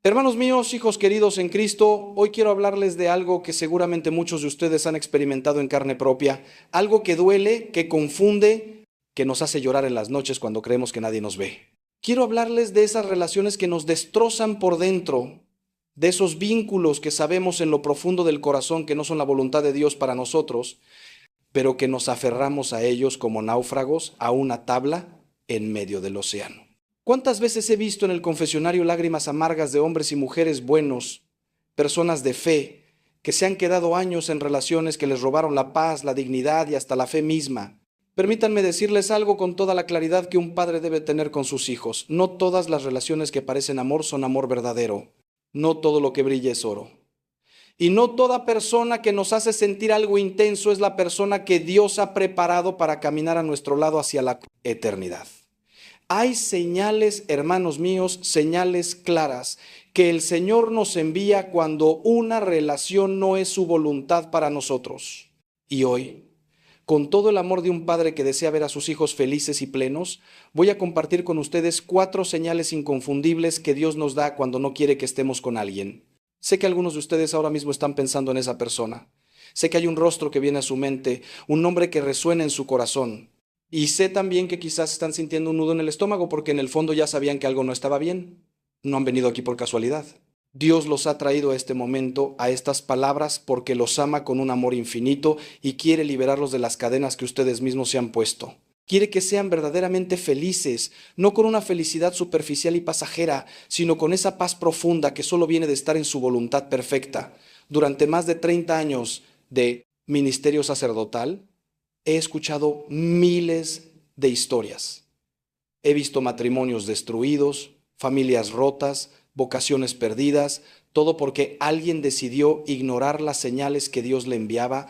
Hermanos míos, hijos queridos en Cristo, hoy quiero hablarles de algo que seguramente muchos de ustedes han experimentado en carne propia, algo que duele, que confunde, que nos hace llorar en las noches cuando creemos que nadie nos ve. Quiero hablarles de esas relaciones que nos destrozan por dentro, de esos vínculos que sabemos en lo profundo del corazón que no son la voluntad de Dios para nosotros, pero que nos aferramos a ellos como náufragos a una tabla en medio del océano. ¿Cuántas veces he visto en el confesionario lágrimas amargas de hombres y mujeres buenos, personas de fe, que se han quedado años en relaciones que les robaron la paz, la dignidad y hasta la fe misma? Permítanme decirles algo con toda la claridad que un padre debe tener con sus hijos. No todas las relaciones que parecen amor son amor verdadero. No todo lo que brilla es oro. Y no toda persona que nos hace sentir algo intenso es la persona que Dios ha preparado para caminar a nuestro lado hacia la eternidad. Hay señales, hermanos míos, señales claras que el Señor nos envía cuando una relación no es su voluntad para nosotros. Y hoy, con todo el amor de un padre que desea ver a sus hijos felices y plenos, voy a compartir con ustedes 4 señales inconfundibles que Dios nos da cuando no quiere que estemos con alguien. Sé que algunos de ustedes ahora mismo están pensando en esa persona. Sé que hay un rostro que viene a su mente, un nombre que resuena en su corazón. Y sé también que quizás están sintiendo un nudo en el estómago porque en el fondo ya sabían que algo no estaba bien. No han venido aquí por casualidad. Dios los ha traído a este momento, a estas palabras, porque los ama con un amor infinito y quiere liberarlos de las cadenas que ustedes mismos se han puesto. Quiere que sean verdaderamente felices, no con una felicidad superficial y pasajera, sino con esa paz profunda que solo viene de estar en su voluntad perfecta. Durante más de 30 años de ministerio sacerdotal, he escuchado miles de historias. He visto matrimonios destruidos, familias rotas, vocaciones perdidas, todo porque alguien decidió ignorar las señales que Dios le enviaba.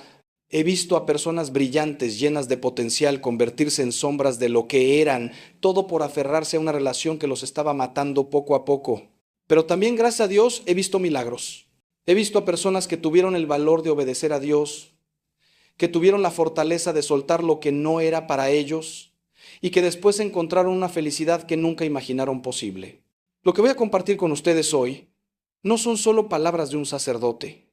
He visto a personas brillantes, llenas de potencial, convertirse en sombras de lo que eran, todo por aferrarse a una relación que los estaba matando poco a poco. Pero también, gracias a Dios, he visto milagros. He visto a personas que tuvieron el valor de obedecer a Dios, que tuvieron la fortaleza de soltar lo que no era para ellos y que después encontraron una felicidad que nunca imaginaron posible. Lo que voy a compartir con ustedes hoy no son solo palabras de un sacerdote,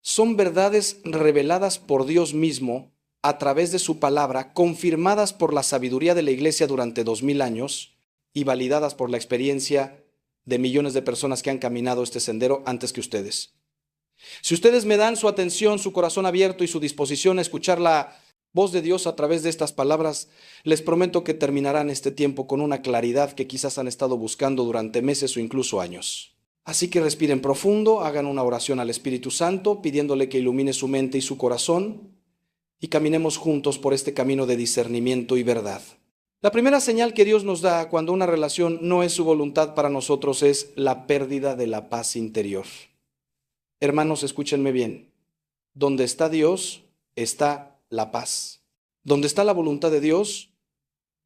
son verdades reveladas por Dios mismo a través de su palabra, confirmadas por la sabiduría de la Iglesia durante 2000 años y validadas por la experiencia de millones de personas que han caminado este sendero antes que ustedes. Si ustedes me dan su atención, su corazón abierto y su disposición a escuchar la voz de Dios a través de estas palabras, les prometo que terminarán este tiempo con una claridad que quizás han estado buscando durante meses o incluso años. Así que respiren profundo, hagan una oración al Espíritu Santo, pidiéndole que ilumine su mente y su corazón, y caminemos juntos por este camino de discernimiento y verdad. La primera señal que Dios nos da cuando una relación no es su voluntad para nosotros es la pérdida de la paz interior. Hermanos, escúchenme bien. Donde está Dios, está la paz. Donde está la voluntad de Dios,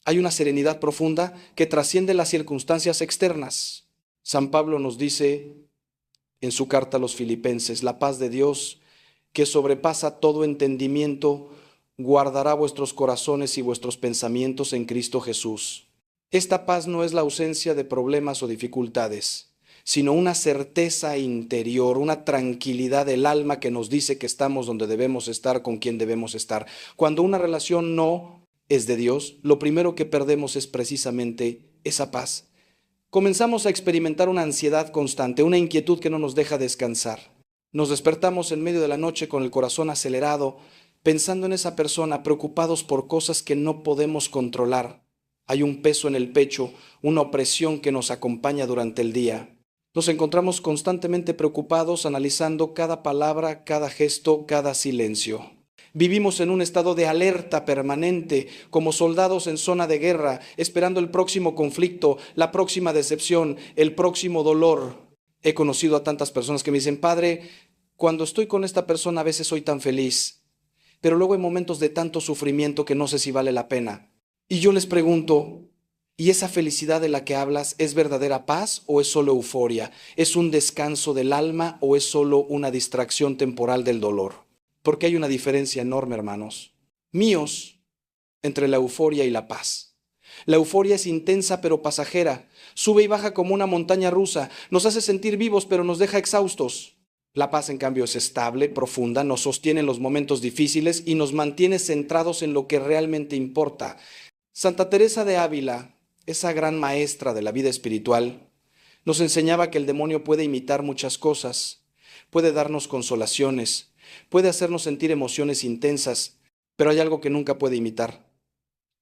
hay una serenidad profunda que trasciende las circunstancias externas. San Pablo nos dice en su carta a los Filipenses, la paz de Dios, que sobrepasa todo entendimiento, guardará vuestros corazones y vuestros pensamientos en Cristo Jesús. Esta paz no es la ausencia de problemas o dificultades, sino una certeza interior, una tranquilidad del alma que nos dice que estamos donde debemos estar, con quien debemos estar. Cuando una relación no es de Dios, lo primero que perdemos es precisamente esa paz. Comenzamos a experimentar una ansiedad constante, una inquietud que no nos deja descansar. Nos despertamos en medio de la noche con el corazón acelerado, pensando en esa persona, preocupados por cosas que no podemos controlar. Hay un peso en el pecho, una opresión que nos acompaña durante el día. Nos encontramos constantemente preocupados, analizando cada palabra, cada gesto, cada silencio. Vivimos en un estado de alerta permanente, como soldados en zona de guerra, esperando el próximo conflicto, la próxima decepción, el próximo dolor. He conocido a tantas personas que me dicen, Padre, cuando estoy con esta persona a veces soy tan feliz, pero luego hay momentos de tanto sufrimiento que no sé si vale la pena. Y yo les pregunto, ¿y esa felicidad de la que hablas es verdadera paz o es solo euforia? ¿Es un descanso del alma o es solo una distracción temporal del dolor? Porque hay una diferencia enorme, hermanos, míos, entre la euforia y la paz. La euforia es intensa pero pasajera, sube y baja como una montaña rusa, nos hace sentir vivos pero nos deja exhaustos. La paz, en cambio, es estable, profunda, nos sostiene en los momentos difíciles y nos mantiene centrados en lo que realmente importa. Santa Teresa de Ávila, esa gran maestra de la vida espiritual, nos enseñaba que el demonio puede imitar muchas cosas, puede darnos consolaciones, puede hacernos sentir emociones intensas, pero hay algo que nunca puede imitar: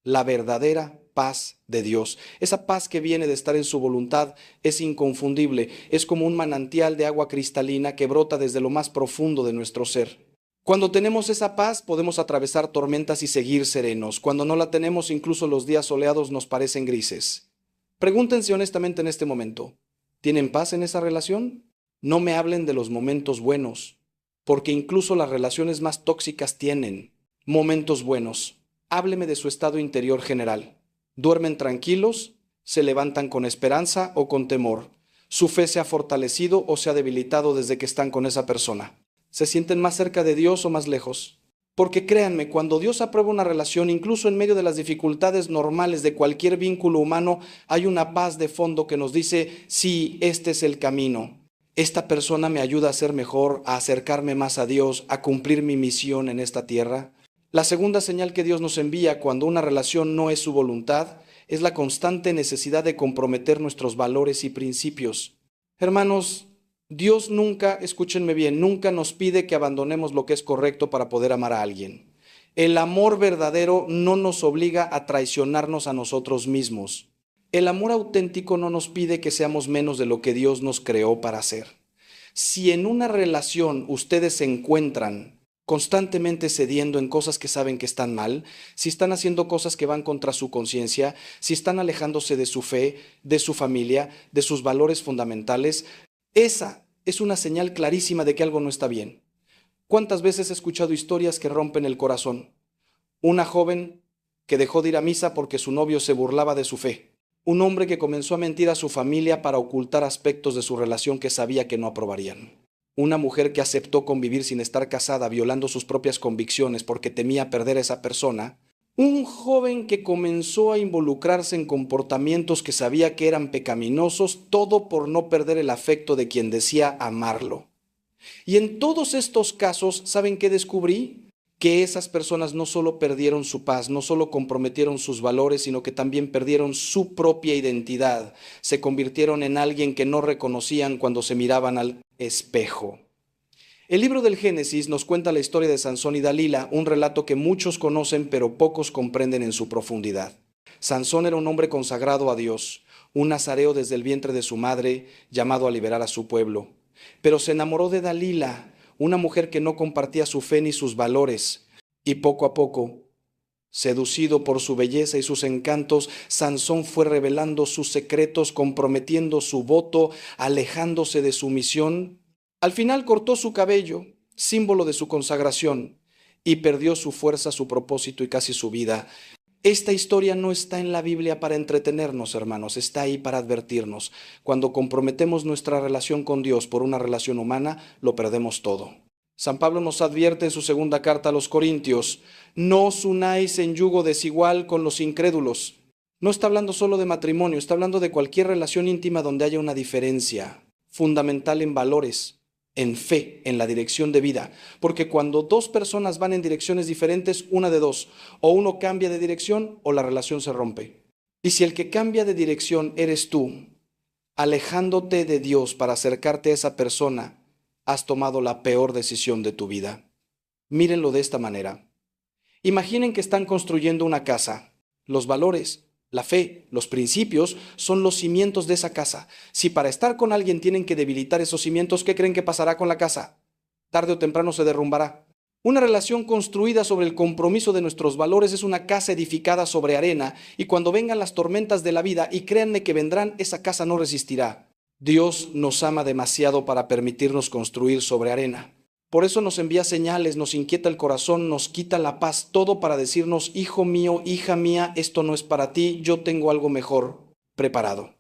la verdadera paz de Dios. Esa paz que viene de estar en su voluntad es inconfundible, es como un manantial de agua cristalina que brota desde lo más profundo de nuestro ser. Cuando tenemos esa paz podemos atravesar tormentas y seguir serenos. Cuando no la tenemos, incluso los días soleados nos parecen grises. Pregúntense honestamente en este momento: ¿tienen paz en esa relación? No me hablen de los momentos buenos, porque incluso las relaciones más tóxicas tienen momentos buenos. Hábleme de su estado interior general. ¿Duermen tranquilos? ¿Se levantan con esperanza o con temor? ¿Su fe se ha fortalecido o se ha debilitado desde que están con esa persona? ¿Se sienten más cerca de Dios o más lejos? Porque créanme, cuando Dios aprueba una relación, incluso en medio de las dificultades normales de cualquier vínculo humano, hay una paz de fondo que nos dice: sí, este es el camino. Esta persona me ayuda a ser mejor, a acercarme más a Dios, a cumplir mi misión en esta tierra. La segunda señal que Dios nos envía cuando una relación no es su voluntad es la constante necesidad de comprometer nuestros valores y principios. Hermanos, Dios nunca, escúchenme bien, nunca nos pide que abandonemos lo que es correcto para poder amar a alguien. El amor verdadero no nos obliga a traicionarnos a nosotros mismos. El amor auténtico no nos pide que seamos menos de lo que Dios nos creó para ser. Si en una relación ustedes se encuentran constantemente cediendo en cosas que saben que están mal, si están haciendo cosas que van contra su conciencia, si están alejándose de su fe, de su familia, de sus valores fundamentales, esa es una señal clarísima de que algo no está bien. ¿Cuántas veces he escuchado historias que rompen el corazón? Una joven que dejó de ir a misa porque su novio se burlaba de su fe. Un hombre que comenzó a mentir a su familia para ocultar aspectos de su relación que sabía que no aprobarían. Una mujer que aceptó convivir sin estar casada, violando sus propias convicciones porque temía perder a esa persona. Un joven que comenzó a involucrarse en comportamientos que sabía que eran pecaminosos, todo por no perder el afecto de quien decía amarlo. Y en todos estos casos, ¿saben qué descubrí? Que esas personas no solo perdieron su paz, no solo comprometieron sus valores, sino que también perdieron su propia identidad. Se convirtieron en alguien que no reconocían cuando se miraban al espejo. El libro del Génesis nos cuenta la historia de Sansón y Dalila, un relato que muchos conocen pero pocos comprenden en su profundidad. Sansón era un hombre consagrado a Dios, un nazareo desde el vientre de su madre, llamado a liberar a su pueblo. Pero se enamoró de Dalila, una mujer que no compartía su fe ni sus valores, y poco a poco, seducido por su belleza y sus encantos, Sansón fue revelando sus secretos, comprometiendo su voto, alejándose de su misión. Al final cortó su cabello, símbolo de su consagración, y perdió su fuerza, su propósito y casi su vida. Esta historia no está en la Biblia para entretenernos, hermanos, está ahí para advertirnos. Cuando comprometemos nuestra relación con Dios por una relación humana, lo perdemos todo. San Pablo nos advierte en su segunda carta a los Corintios: no os unáis en yugo desigual con los incrédulos. No está hablando solo de matrimonio, está hablando de cualquier relación íntima donde haya una diferencia fundamental en valores, en fe, en la dirección de vida. Porque cuando dos personas van en direcciones diferentes, una de dos: o uno cambia de dirección o la relación se rompe. Y si el que cambia de dirección eres tú, alejándote de Dios para acercarte a esa persona, has tomado la peor decisión de tu vida. Mírenlo de esta manera. Imaginen que están construyendo una casa. Los valores, la fe, los principios son los cimientos de esa casa. Si para estar con alguien tienen que debilitar esos cimientos, ¿qué creen que pasará con la casa? Tarde o temprano se derrumbará. Una relación construida sobre el compromiso de nuestros valores es una casa edificada sobre arena, y cuando vengan las tormentas de la vida, y créanme que vendrán, esa casa no resistirá. Dios nos ama demasiado para permitirnos construir sobre arena. Por eso nos envía señales, nos inquieta el corazón, nos quita la paz, todo para decirnos: hijo mío, hija mía, esto no es para ti, yo tengo algo mejor preparado.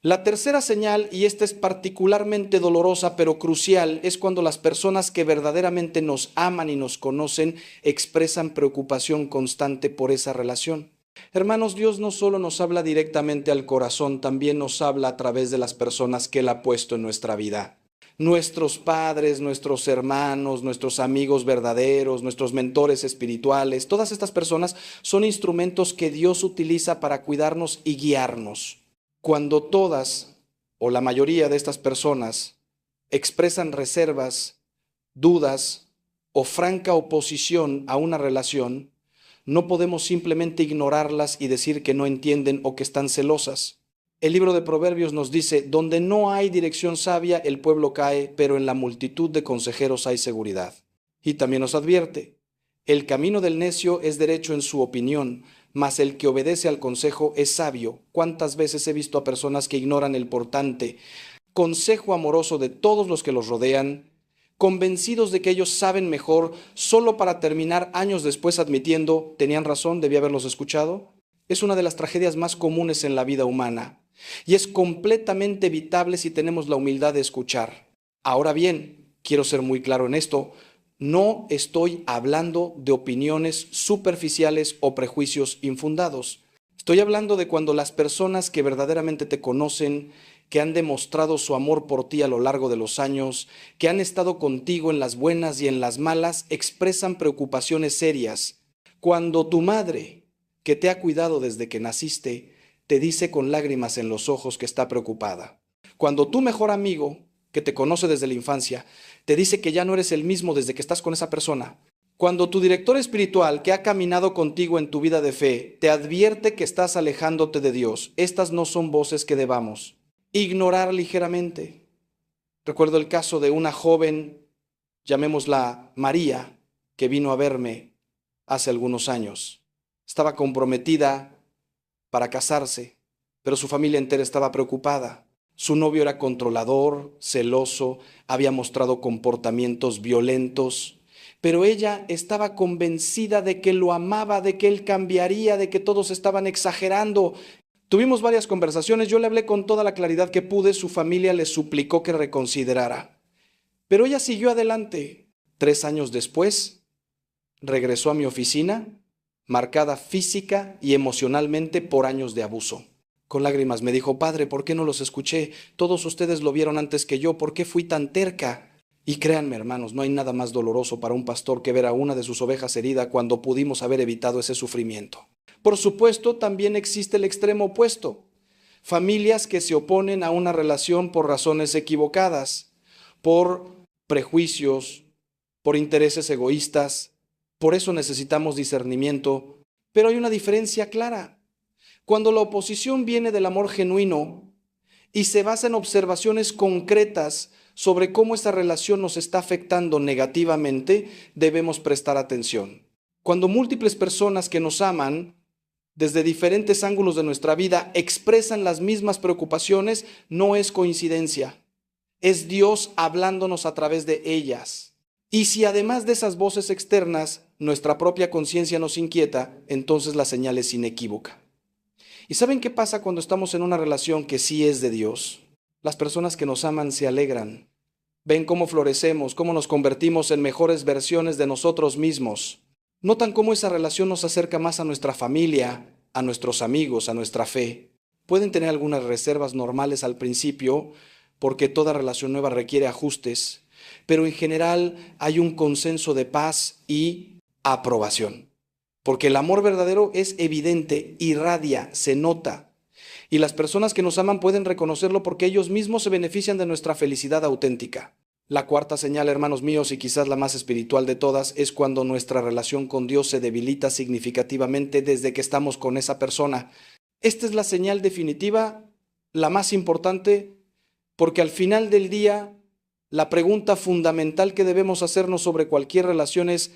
La tercera señal, y esta es particularmente dolorosa pero crucial, es cuando las personas que verdaderamente nos aman y nos conocen expresan preocupación constante por esa relación. Hermanos, Dios no solo nos habla directamente al corazón, también nos habla a través de las personas que Él ha puesto en nuestra vida. Nuestros padres, nuestros hermanos, nuestros amigos verdaderos, nuestros mentores espirituales, todas estas personas son instrumentos que Dios utiliza para cuidarnos y guiarnos. Cuando todas o la mayoría de estas personas expresan reservas, dudas o franca oposición a una relación, no podemos simplemente ignorarlas y decir que no entienden o que están celosas. El libro de Proverbios nos dice, donde no hay dirección sabia, el pueblo cae, pero en la multitud de consejeros hay seguridad. Y también nos advierte, el camino del necio es derecho en su opinión, mas el que obedece al consejo es sabio. ¿Cuántas veces he visto a personas que ignoran el portante consejo amoroso de todos los que los rodean, convencidos de que ellos saben mejor, solo para terminar años después admitiendo, tenían razón, debí haberlos escuchado? Es una de las tragedias más comunes en la vida humana y es completamente evitable si tenemos la humildad de escuchar. Ahora bien, quiero ser muy claro en esto, no estoy hablando de opiniones superficiales o prejuicios infundados. Estoy hablando de cuando las personas que verdaderamente te conocen, que han demostrado su amor por ti a lo largo de los años, que han estado contigo en las buenas y en las malas, expresan preocupaciones serias. Cuando tu madre, que te ha cuidado desde que naciste, te dice con lágrimas en los ojos que está preocupada. Cuando tu mejor amigo, que te conoce desde la infancia, te dice que ya no eres el mismo desde que estás con esa persona. Cuando tu director espiritual, que ha caminado contigo en tu vida de fe, te advierte que estás alejándote de Dios, estas no son voces que debamos ignorar ligeramente. Recuerdo el caso de una joven, llamémosla María, que vino a verme hace algunos años. Estaba comprometida para casarse, pero su familia entera estaba preocupada. Su novio era controlador, celoso, había mostrado comportamientos violentos, pero ella estaba convencida de que lo amaba, de que él cambiaría, de que todos estaban exagerando. Tuvimos varias conversaciones, yo le hablé con toda la claridad que pude, su familia le suplicó que reconsiderara. Pero ella siguió adelante. 3 años después, regresó a mi oficina, marcada física y emocionalmente por años de abuso. Con lágrimas me dijo, padre, ¿por qué no los escuché? Todos ustedes lo vieron antes que yo, ¿por qué fui tan terca? Y créanme, hermanos, no hay nada más doloroso para un pastor que ver a una de sus ovejas herida cuando pudimos haber evitado ese sufrimiento. Por supuesto, también existe el extremo opuesto. Familias que se oponen a una relación por razones equivocadas, por prejuicios, por intereses egoístas. Por eso necesitamos discernimiento. Pero hay una diferencia clara. Cuando la oposición viene del amor genuino y se basa en observaciones concretas sobre cómo esa relación nos está afectando negativamente, debemos prestar atención. Cuando múltiples personas que nos aman desde diferentes ángulos de nuestra vida expresan las mismas preocupaciones, no es coincidencia. Es Dios hablándonos a través de ellas. Y si además de esas voces externas, nuestra propia conciencia nos inquieta, entonces la señal es inequívoca. ¿Y saben qué pasa cuando estamos en una relación que sí es de Dios? Las personas que nos aman se alegran. Ven cómo florecemos, cómo nos convertimos en mejores versiones de nosotros mismos. Notan cómo esa relación nos acerca más a nuestra familia, a nuestros amigos, a nuestra fe. Pueden tener algunas reservas normales al principio, porque toda relación nueva requiere ajustes, pero en general hay un consenso de paz y aprobación. Porque el amor verdadero es evidente, irradia, se nota. Y las personas que nos aman pueden reconocerlo porque ellos mismos se benefician de nuestra felicidad auténtica. La cuarta señal, hermanos míos, y quizás la más espiritual de todas, es cuando nuestra relación con Dios se debilita significativamente desde que estamos con esa persona. Esta es la señal definitiva, la más importante, porque al final del día, la pregunta fundamental que debemos hacernos sobre cualquier relación es,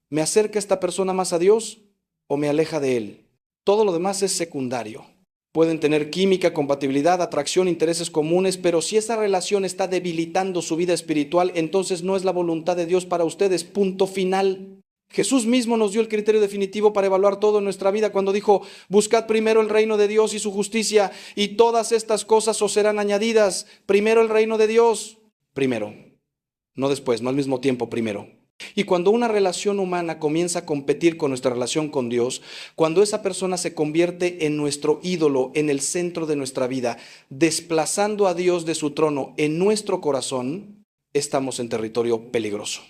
¿me acerca esta persona más a Dios o me aleja de Él? Todo lo demás es secundario. Pueden tener química, compatibilidad, atracción, intereses comunes, pero si esa relación está debilitando su vida espiritual, entonces no es la voluntad de Dios para ustedes, punto final. Jesús mismo nos dio el criterio definitivo para evaluar todo en nuestra vida cuando dijo, buscad primero el reino de Dios y su justicia, y todas estas cosas os serán añadidas. Primero el reino de Dios, primero, no después, no al mismo tiempo, primero. Y cuando una relación humana comienza a competir con nuestra relación con Dios, cuando esa persona se convierte en nuestro ídolo, en el centro de nuestra vida, desplazando a Dios de su trono en nuestro corazón, estamos en territorio peligroso,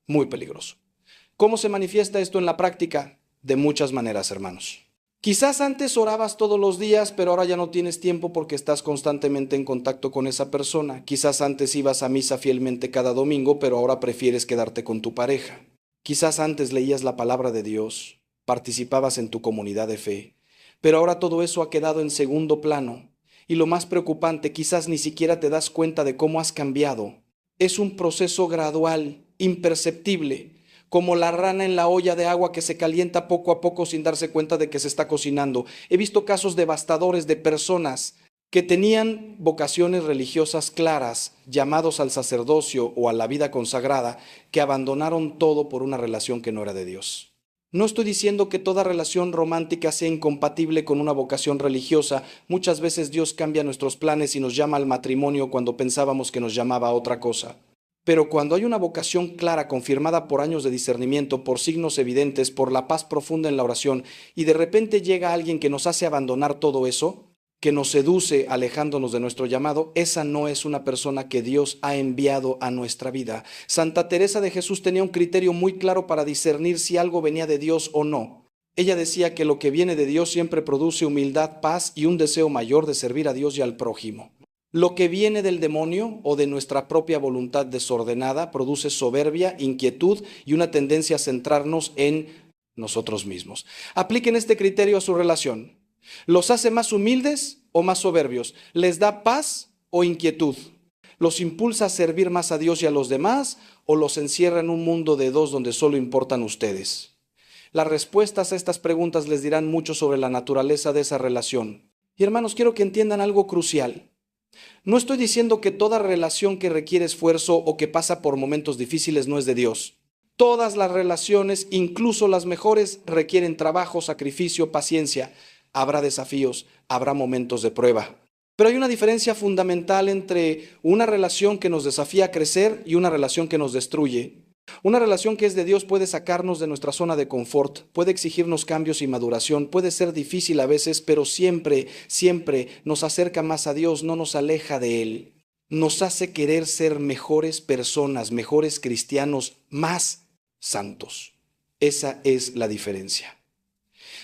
muy peligroso. ¿Cómo se manifiesta esto en la práctica? De muchas maneras, hermanos. Quizás antes orabas todos los días, pero ahora ya no tienes tiempo porque estás constantemente en contacto con esa persona. Quizás antes ibas a misa fielmente cada domingo, pero ahora prefieres quedarte con tu pareja. Quizás antes leías la palabra de Dios, participabas en tu comunidad de fe, pero ahora todo eso ha quedado en segundo plano. Y lo más preocupante, quizás ni siquiera te das cuenta de cómo has cambiado. Es un proceso gradual, imperceptible, como la rana en la olla de agua que se calienta poco a poco sin darse cuenta de que se está cocinando. He visto casos devastadores de personas que tenían vocaciones religiosas claras, llamados al sacerdocio o a la vida consagrada, que abandonaron todo por una relación que no era de Dios. No estoy diciendo que toda relación romántica sea incompatible con una vocación religiosa. Muchas veces Dios cambia nuestros planes y nos llama al matrimonio cuando pensábamos que nos llamaba a otra cosa. Pero cuando hay una vocación clara, confirmada por años de discernimiento, por signos evidentes, por la paz profunda en la oración, y de repente llega alguien que nos hace abandonar todo eso, que nos seduce alejándonos de nuestro llamado, esa no es una persona que Dios ha enviado a nuestra vida. Santa Teresa de Jesús tenía un criterio muy claro para discernir si algo venía de Dios o no. Ella decía que lo que viene de Dios siempre produce humildad, paz y un deseo mayor de servir a Dios y al prójimo. Lo que viene del demonio o de nuestra propia voluntad desordenada produce soberbia, inquietud y una tendencia a centrarnos en nosotros mismos. Apliquen este criterio a su relación. ¿Los hace más humildes o más soberbios? ¿Les da paz o inquietud? ¿Los impulsa a servir más a Dios y a los demás o los encierra en un mundo de dos donde solo importan ustedes? Las respuestas a estas preguntas les dirán mucho sobre la naturaleza de esa relación. Y hermanos, quiero que entiendan algo crucial. No estoy diciendo que toda relación que requiere esfuerzo o que pasa por momentos difíciles no es de Dios. Todas las relaciones, incluso las mejores, requieren trabajo, sacrificio, paciencia. Habrá desafíos, habrá momentos de prueba. Pero hay una diferencia fundamental entre una relación que nos desafía a crecer y una relación que nos destruye. Una relación que es de Dios puede sacarnos de nuestra zona de confort, puede exigirnos cambios y maduración, puede ser difícil a veces, pero siempre, siempre nos acerca más a Dios, no nos aleja de Él. Nos hace querer ser mejores personas, mejores cristianos, más santos. Esa es la diferencia.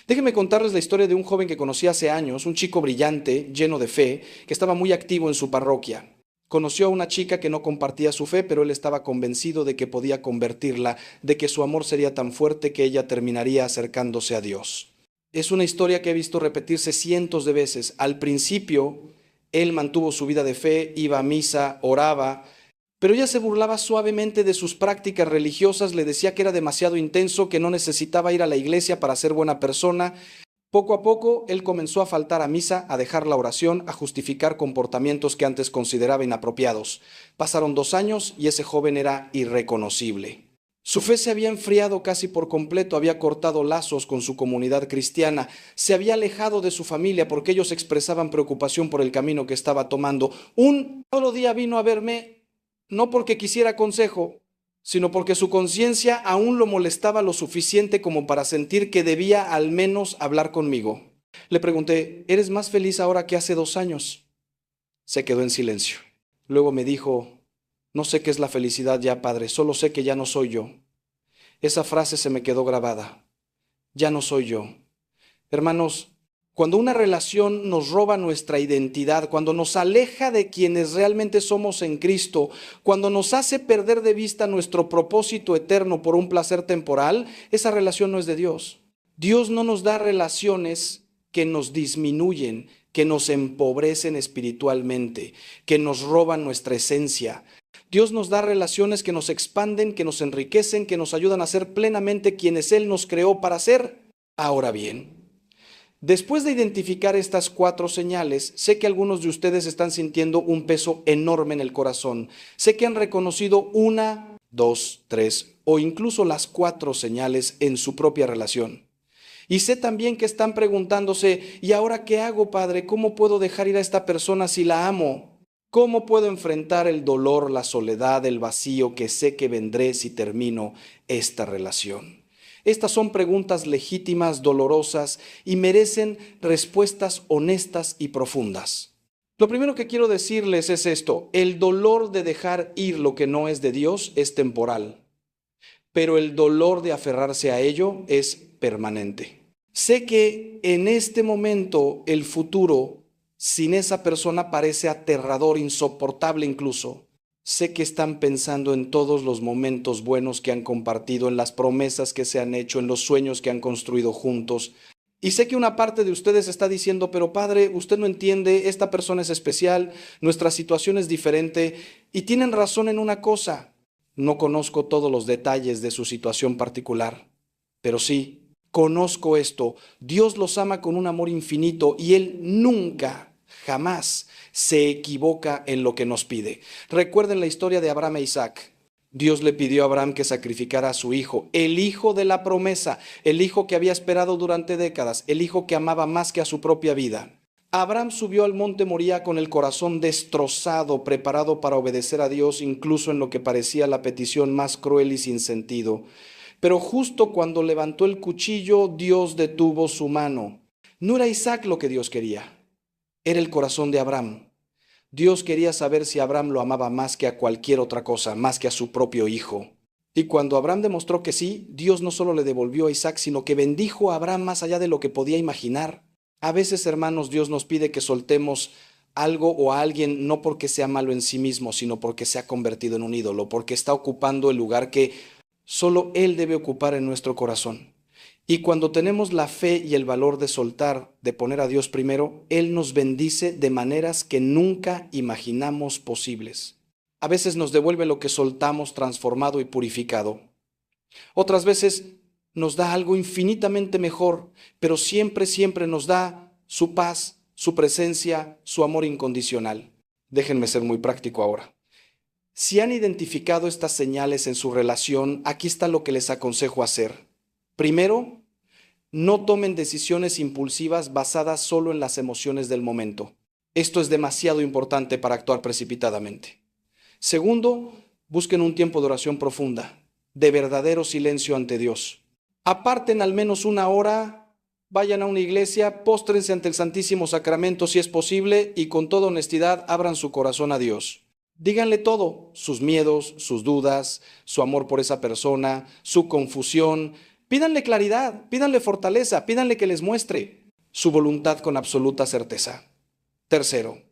Déjenme contarles la historia de un joven que conocí hace años, un chico brillante, lleno de fe, que estaba muy activo en su parroquia. Conoció a una chica que no compartía su fe, pero él estaba convencido de que podía convertirla, de que su amor sería tan fuerte que ella terminaría acercándose a Dios. Es una historia que he visto repetirse cientos de veces. Al principio, él mantuvo su vida de fe, iba a misa, oraba, pero ella se burlaba suavemente de sus prácticas religiosas, le decía que era demasiado intenso, que no necesitaba ir a la iglesia para ser buena persona. Poco a poco, él comenzó a faltar a misa, a dejar la oración, a justificar comportamientos que antes consideraba inapropiados. Pasaron 2 años y ese joven era irreconocible. Su fe se había enfriado casi por completo, había cortado lazos con su comunidad cristiana, se había alejado de su familia porque ellos expresaban preocupación por el camino que estaba tomando. Un solo día vino a verme, no porque quisiera consejo, sino porque su conciencia aún lo molestaba lo suficiente como para sentir que debía al menos hablar conmigo. Le pregunté, ¿eres más feliz ahora que hace 2 años? Se quedó en silencio. Luego me dijo, no sé qué es la felicidad ya, padre, solo sé que ya no soy yo. Esa frase se me quedó grabada. Ya no soy yo. Hermanos, cuando una relación nos roba nuestra identidad, cuando nos aleja de quienes realmente somos en Cristo, cuando nos hace perder de vista nuestro propósito eterno por un placer temporal, esa relación no es de Dios. Dios no nos da relaciones que nos disminuyen, que nos empobrecen espiritualmente, que nos roban nuestra esencia. Dios nos da relaciones que nos expanden, que nos enriquecen, que nos ayudan a ser plenamente quienes Él nos creó para ser. Ahora bien, después de identificar estas 4 señales, sé que algunos de ustedes están sintiendo un peso enorme en el corazón. Sé que han reconocido 1, 2, 3 o incluso las 4 señales en su propia relación. Y sé también que están preguntándose, ¿y ahora qué hago, padre? ¿Cómo puedo dejar ir a esta persona si la amo? ¿Cómo puedo enfrentar el dolor, la soledad, el vacío que sé que vendré si termino esta relación? Estas son preguntas legítimas, dolorosas y merecen respuestas honestas y profundas. Lo primero que quiero decirles es esto: el dolor de dejar ir lo que no es de Dios es temporal, pero el dolor de aferrarse a ello es permanente. Sé que en este momento el futuro sin esa persona parece aterrador, insoportable incluso. Sé que están pensando en todos los momentos buenos que han compartido, en las promesas que se han hecho, en los sueños que han construido juntos. Y sé que una parte de ustedes está diciendo, pero padre, usted no entiende, esta persona es especial, nuestra situación es diferente, y tienen razón en una cosa: no conozco todos los detalles de su situación particular, pero sí conozco esto: Dios los ama con un amor infinito y Él nunca, jamás se equivoca en lo que nos pide. Recuerden la historia de Abraham e Isaac. Dios le pidió a Abraham que sacrificara a su hijo, el hijo de la promesa, el hijo que había esperado durante décadas, el hijo que amaba más que a su propia vida. Abraham subió al monte Moría con el corazón destrozado, preparado para obedecer a Dios, incluso en lo que parecía la petición más cruel y sin sentido. Pero justo cuando levantó el cuchillo, Dios detuvo su mano. No era Isaac lo que Dios quería, era el corazón de Abraham. Dios quería saber si Abraham lo amaba más que a cualquier otra cosa, más que a su propio hijo. Y cuando Abraham demostró que sí, Dios no solo le devolvió a Isaac, sino que bendijo a Abraham más allá de lo que podía imaginar. A veces, hermanos, Dios nos pide que soltemos algo o a alguien no porque sea malo en sí mismo, sino porque se ha convertido en un ídolo, porque está ocupando el lugar que solo Él debe ocupar en nuestro corazón. Y cuando tenemos la fe y el valor de soltar, de poner a Dios primero, Él nos bendice de maneras que nunca imaginamos posibles. A veces nos devuelve lo que soltamos transformado y purificado. Otras veces nos da algo infinitamente mejor, pero siempre, siempre nos da su paz, su presencia, su amor incondicional. Déjenme ser muy práctico ahora. Si han identificado estas señales en su relación, aquí está lo que les aconsejo hacer. Primero, no tomen decisiones impulsivas basadas solo en las emociones del momento. Esto es demasiado importante para actuar precipitadamente. Segundo, busquen un tiempo de oración profunda, de verdadero silencio ante Dios. Aparten al menos una hora, vayan a una iglesia, póstrense ante el Santísimo Sacramento si es posible y con toda honestidad abran su corazón a Dios. Díganle todo: sus miedos, sus dudas, su amor por esa persona, su confusión. Pídanle claridad, pídanle fortaleza, pídanle que les muestre su voluntad con absoluta certeza. Tercero,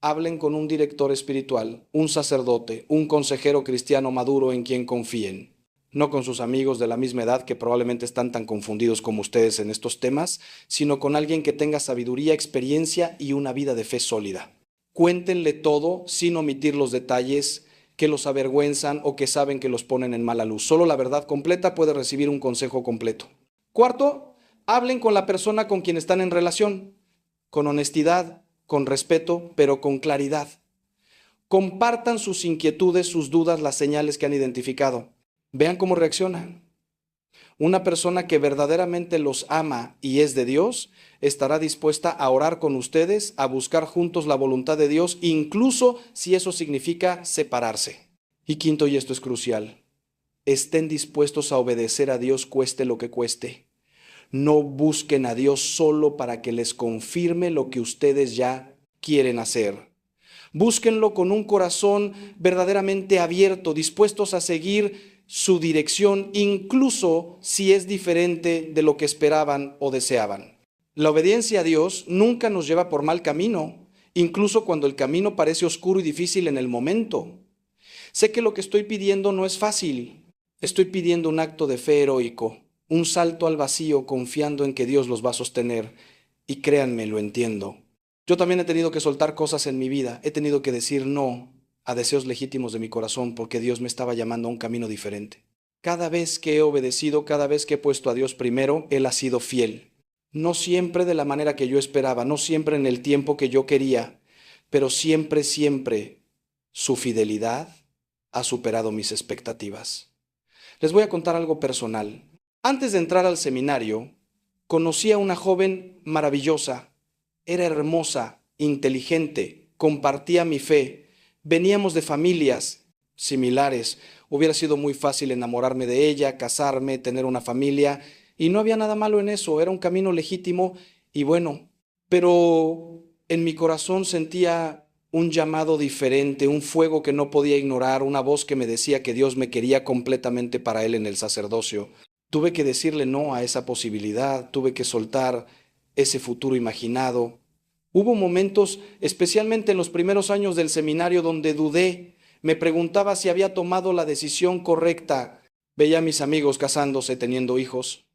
hablen con un director espiritual, un sacerdote, un consejero cristiano maduro en quien confíen. No con sus amigos de la misma edad que probablemente están tan confundidos como ustedes en estos temas, sino con alguien que tenga sabiduría, experiencia y una vida de fe sólida. Cuéntenle todo sin omitir los detalles que los avergüenzan o que saben que los ponen en mala luz. Solo la verdad completa puede recibir un consejo completo. Cuarto, hablen con la persona con quien están en relación, con honestidad, con respeto, pero con claridad. Compartan sus inquietudes, sus dudas, las señales que han identificado. Vean cómo reaccionan. Una persona que verdaderamente los ama y es de Dios estará dispuesta a orar con ustedes, a buscar juntos la voluntad de Dios, incluso si eso significa separarse. Y quinto, y esto es crucial, estén dispuestos a obedecer a Dios cueste lo que cueste. No busquen a Dios solo para que les confirme lo que ustedes ya quieren hacer. Búsquenlo con un corazón verdaderamente abierto, dispuestos a seguir su dirección, incluso si es diferente de lo que esperaban o deseaban. La obediencia a Dios nunca nos lleva por mal camino, incluso cuando el camino parece oscuro y difícil en el momento. Sé que lo que estoy pidiendo no es fácil. Estoy pidiendo un acto de fe heroico, un salto al vacío confiando en que Dios los va a sostener. Y créanme, lo entiendo. Yo también he tenido que soltar cosas en mi vida, he tenido que decir no a deseos legítimos de mi corazón porque Dios me estaba llamando a un camino diferente. Cada vez que he obedecido, cada vez que he puesto a Dios primero, Él ha sido fiel. No siempre de la manera que yo esperaba, no siempre en el tiempo que yo quería, pero siempre, siempre su fidelidad ha superado mis expectativas. Les voy a contar algo personal. Antes de entrar al seminario, conocí a una joven maravillosa. Era hermosa, inteligente, compartía mi fe, veníamos de familias similares. Hubiera sido muy fácil enamorarme de ella, casarme, tener una familia, y no había nada malo en eso, era un camino legítimo y bueno, pero en mi corazón sentía un llamado diferente, un fuego que no podía ignorar, una voz que me decía que Dios me quería completamente para Él en el sacerdocio. Tuve que decirle no a esa posibilidad, tuve que soltar ese futuro imaginado. Hubo momentos, especialmente en los primeros años del seminario, donde dudé, me preguntaba si había tomado la decisión correcta. Veía a mis amigos casándose, teniendo hijos,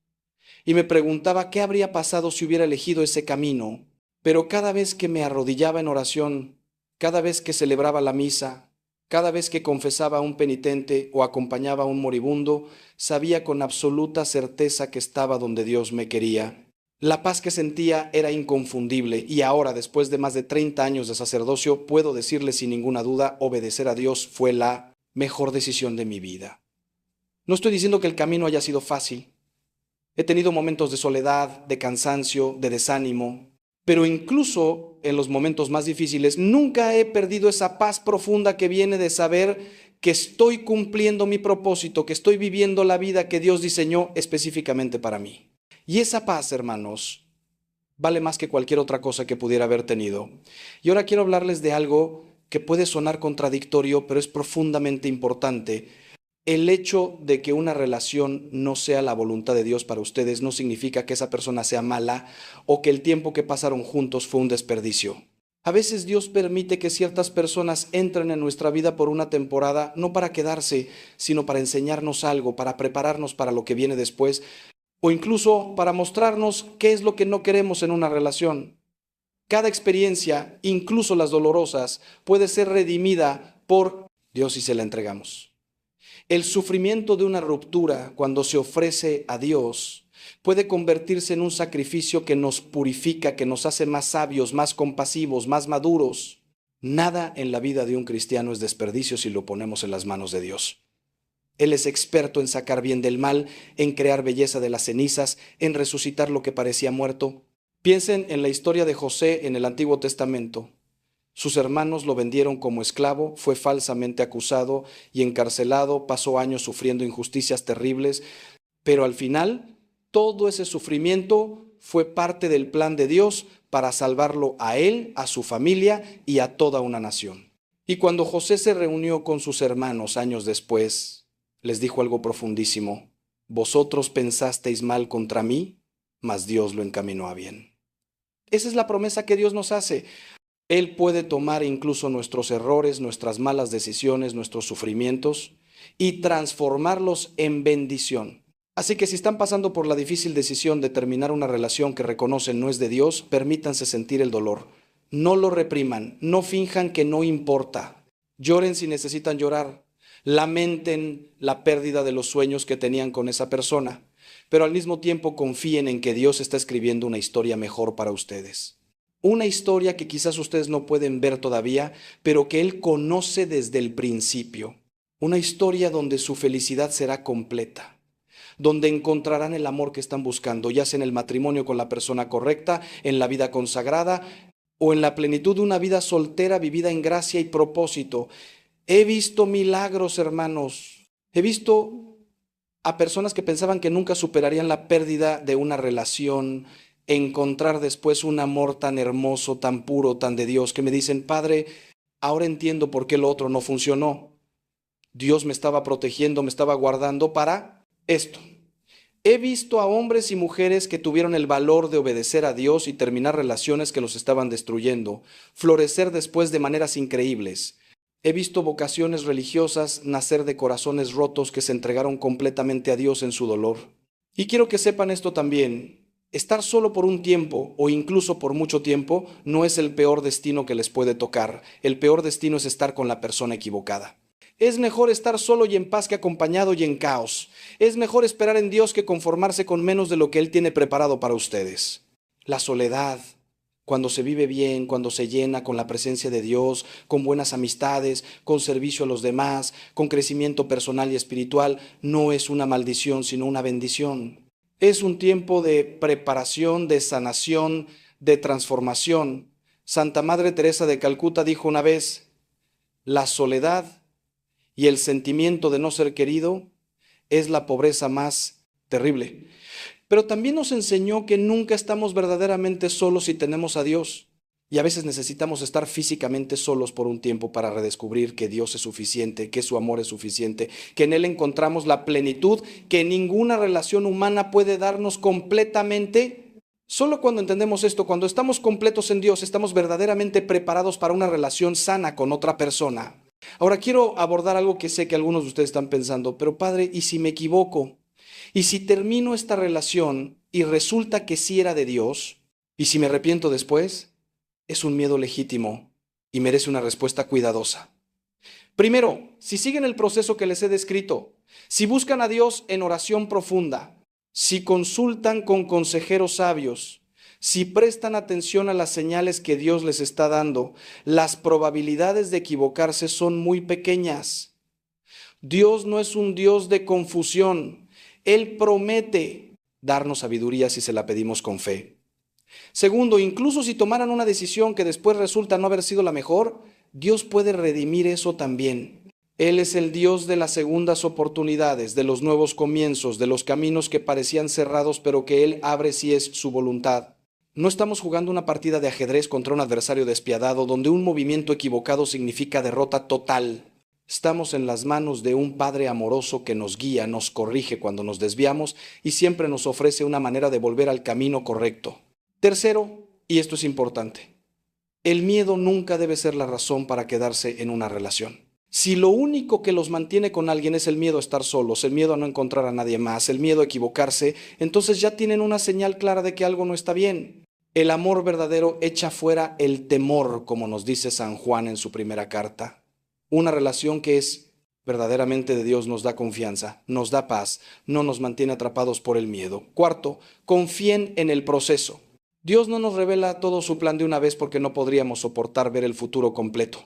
y me preguntaba qué habría pasado si hubiera elegido ese camino. Pero cada vez que me arrodillaba en oración, cada vez que celebraba la misa, cada vez que confesaba a un penitente o acompañaba a un moribundo, sabía con absoluta certeza que estaba donde Dios me quería. La paz que sentía era inconfundible y ahora, después de más de 30 años de sacerdocio, puedo decirle sin ninguna duda, obedecer a Dios fue la mejor decisión de mi vida. No estoy diciendo que el camino haya sido fácil. He tenido momentos de soledad, de cansancio, de desánimo, pero incluso en los momentos más difíciles nunca he perdido esa paz profunda que viene de saber que estoy cumpliendo mi propósito, que estoy viviendo la vida que Dios diseñó específicamente para mí. Y esa paz, hermanos, vale más que cualquier otra cosa que pudiera haber tenido. Y ahora quiero hablarles de algo que puede sonar contradictorio, pero es profundamente importante. El hecho de que una relación no sea la voluntad de Dios para ustedes no significa que esa persona sea mala o que el tiempo que pasaron juntos fue un desperdicio. A veces Dios permite que ciertas personas entren en nuestra vida por una temporada, no para quedarse, sino para enseñarnos algo, para prepararnos para lo que viene después, o incluso para mostrarnos qué es lo que no queremos en una relación. Cada experiencia, incluso las dolorosas, puede ser redimida por Dios si se la entregamos. El sufrimiento de una ruptura, cuando se ofrece a Dios, puede convertirse en un sacrificio que nos purifica, que nos hace más sabios, más compasivos, más maduros. Nada en la vida de un cristiano es desperdicio si lo ponemos en las manos de Dios. Él es experto en sacar bien del mal, en crear belleza de las cenizas, en resucitar lo que parecía muerto. Piensen en la historia de José en el Antiguo Testamento. Sus hermanos lo vendieron como esclavo, fue falsamente acusado y encarcelado, pasó años sufriendo injusticias terribles, pero al final todo ese sufrimiento fue parte del plan de Dios para salvarlo a él, a su familia y a toda una nación. Y cuando José se reunió con sus hermanos años después, les dijo algo profundísimo: vosotros pensasteis mal contra mí, mas Dios lo encaminó a bien. Esa es la promesa que Dios nos hace. Él puede tomar incluso nuestros errores, nuestras malas decisiones, nuestros sufrimientos y transformarlos en bendición. Así que si están pasando por la difícil decisión de terminar una relación que reconocen no es de Dios, permítanse sentir el dolor. No lo repriman, no finjan que no importa. Lloren si necesitan llorar. Lamenten la pérdida de los sueños que tenían con esa persona, pero al mismo tiempo confíen en que Dios está escribiendo una historia mejor para ustedes. Una historia que quizás ustedes no pueden ver todavía, pero que Él conoce desde el principio. Una historia donde su felicidad será completa, donde encontrarán el amor que están buscando, ya sea en el matrimonio con la persona correcta, en la vida consagrada o en la plenitud de una vida soltera vivida en gracia y propósito. He visto milagros, hermanos. He visto a personas que pensaban que nunca superarían la pérdida de una relación, encontrar después un amor tan hermoso, tan puro, tan de Dios, que me dicen: Padre, ahora entiendo por qué lo otro no funcionó. Dios me estaba protegiendo, me estaba guardando para esto. He visto a hombres y mujeres que tuvieron el valor de obedecer a Dios y terminar relaciones que los estaban destruyendo, florecer después de maneras increíbles. He visto vocaciones religiosas nacer de corazones rotos que se entregaron completamente a Dios en su dolor. Y quiero que sepan esto también. Estar solo por un tiempo o incluso por mucho tiempo no es el peor destino que les puede tocar. El peor destino es estar con la persona equivocada. Es mejor estar solo y en paz que acompañado y en caos. Es mejor esperar en Dios que conformarse con menos de lo que Él tiene preparado para ustedes. La soledad, cuando se vive bien, cuando se llena con la presencia de Dios, con buenas amistades, con servicio a los demás, con crecimiento personal y espiritual, no es una maldición, sino una bendición. Es un tiempo de preparación, de sanación, de transformación. Santa Madre Teresa de Calcuta dijo una vez: la soledad y el sentimiento de no ser querido es la pobreza más terrible. Pero también nos enseñó que nunca estamos verdaderamente solos si tenemos a Dios. Y a veces necesitamos estar físicamente solos por un tiempo para redescubrir que Dios es suficiente, que su amor es suficiente, que en Él encontramos la plenitud que ninguna relación humana puede darnos completamente. Solo cuando entendemos esto, cuando estamos completos en Dios, estamos verdaderamente preparados para una relación sana con otra persona. Ahora quiero abordar algo que sé que algunos de ustedes están pensando: pero padre, ¿y si me equivoco? ¿Y si termino esta relación y resulta que sí era de Dios? ¿Y si me arrepiento después? Es un miedo legítimo y merece una respuesta cuidadosa. Primero, si siguen el proceso que les he descrito, si buscan a Dios en oración profunda, si consultan con consejeros sabios, si prestan atención a las señales que Dios les está dando, las probabilidades de equivocarse son muy pequeñas. Dios no es un Dios de confusión. Él promete darnos sabiduría si se la pedimos con fe. Segundo, incluso si tomaran una decisión que después resulta no haber sido la mejor, Dios puede redimir eso también. Él es el Dios de las segundas oportunidades, de los nuevos comienzos, de los caminos que parecían cerrados, pero que Él abre si es su voluntad. No estamos jugando una partida de ajedrez contra un adversario despiadado, donde un movimiento equivocado significa derrota total. Estamos en las manos de un Padre amoroso que nos guía, nos corrige cuando nos desviamos y siempre nos ofrece una manera de volver al camino correcto. Tercero, y esto es importante, el miedo nunca debe ser la razón para quedarse en una relación. Si lo único que los mantiene con alguien es el miedo a estar solos, el miedo a no encontrar a nadie más, el miedo a equivocarse, entonces ya tienen una señal clara de que algo no está bien. El amor verdadero echa fuera el temor, como nos dice San Juan en su primera carta. Una relación que es verdaderamente de Dios nos da confianza, nos da paz, no nos mantiene atrapados por el miedo. Cuarto, confíen en el proceso. Dios no nos revela todo su plan de una vez porque no podríamos soportar ver el futuro completo.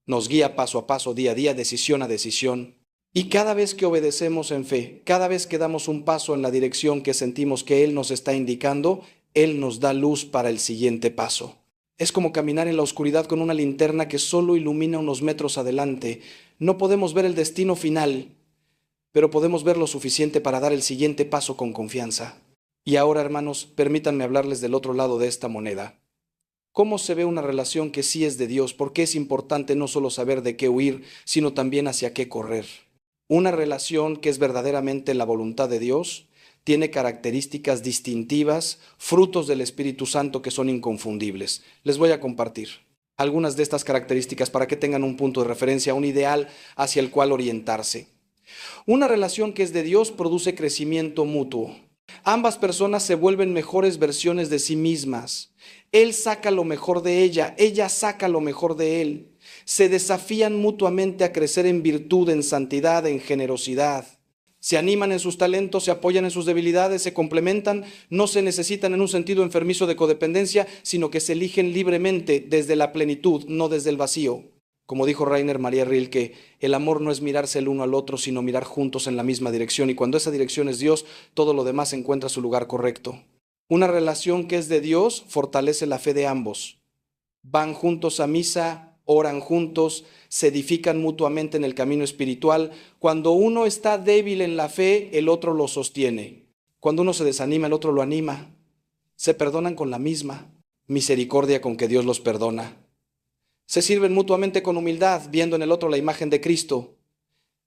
Nos guía paso a paso, día a día, decisión a decisión. Y cada vez que obedecemos en fe, cada vez que damos un paso en la dirección que sentimos que Él nos está indicando, Él nos da luz para el siguiente paso. Es como caminar en la oscuridad con una linterna que solo ilumina unos metros adelante. No podemos ver el destino final, pero podemos ver lo suficiente para dar el siguiente paso con confianza. Y ahora, hermanos, permítanme hablarles del otro lado de esta moneda. ¿Cómo se ve una relación que sí es de Dios? ¿Por qué es importante no solo saber de qué huir, sino también hacia qué correr? Una relación que es verdaderamente la voluntad de Dios tiene características distintivas, frutos del Espíritu Santo que son inconfundibles. Les voy a compartir algunas de estas características para que tengan un punto de referencia, un ideal hacia el cual orientarse. Una relación que es de Dios produce crecimiento mutuo. Ambas personas se vuelven mejores versiones de sí mismas. Él saca lo mejor de ella saca lo mejor de él. Se desafían mutuamente a crecer en virtud, en santidad, en generosidad. Se animan en sus talentos, se apoyan en sus debilidades, se complementan, no se necesitan en un sentido enfermizo de codependencia, sino que se eligen libremente desde la plenitud, no desde el vacío. Como dijo Rainer Maria Rilke, el amor no es mirarse el uno al otro, sino mirar juntos en la misma dirección. Y cuando esa dirección es Dios, todo lo demás encuentra su lugar correcto. Una relación que es de Dios fortalece la fe de ambos. Van juntos a misa, oran juntos, se edifican mutuamente en el camino espiritual. Cuando uno está débil en la fe, el otro lo sostiene. Cuando uno se desanima, el otro lo anima. Se perdonan con la misma misericordia con que Dios los perdona. Se sirven mutuamente con humildad, viendo en el otro la imagen de Cristo.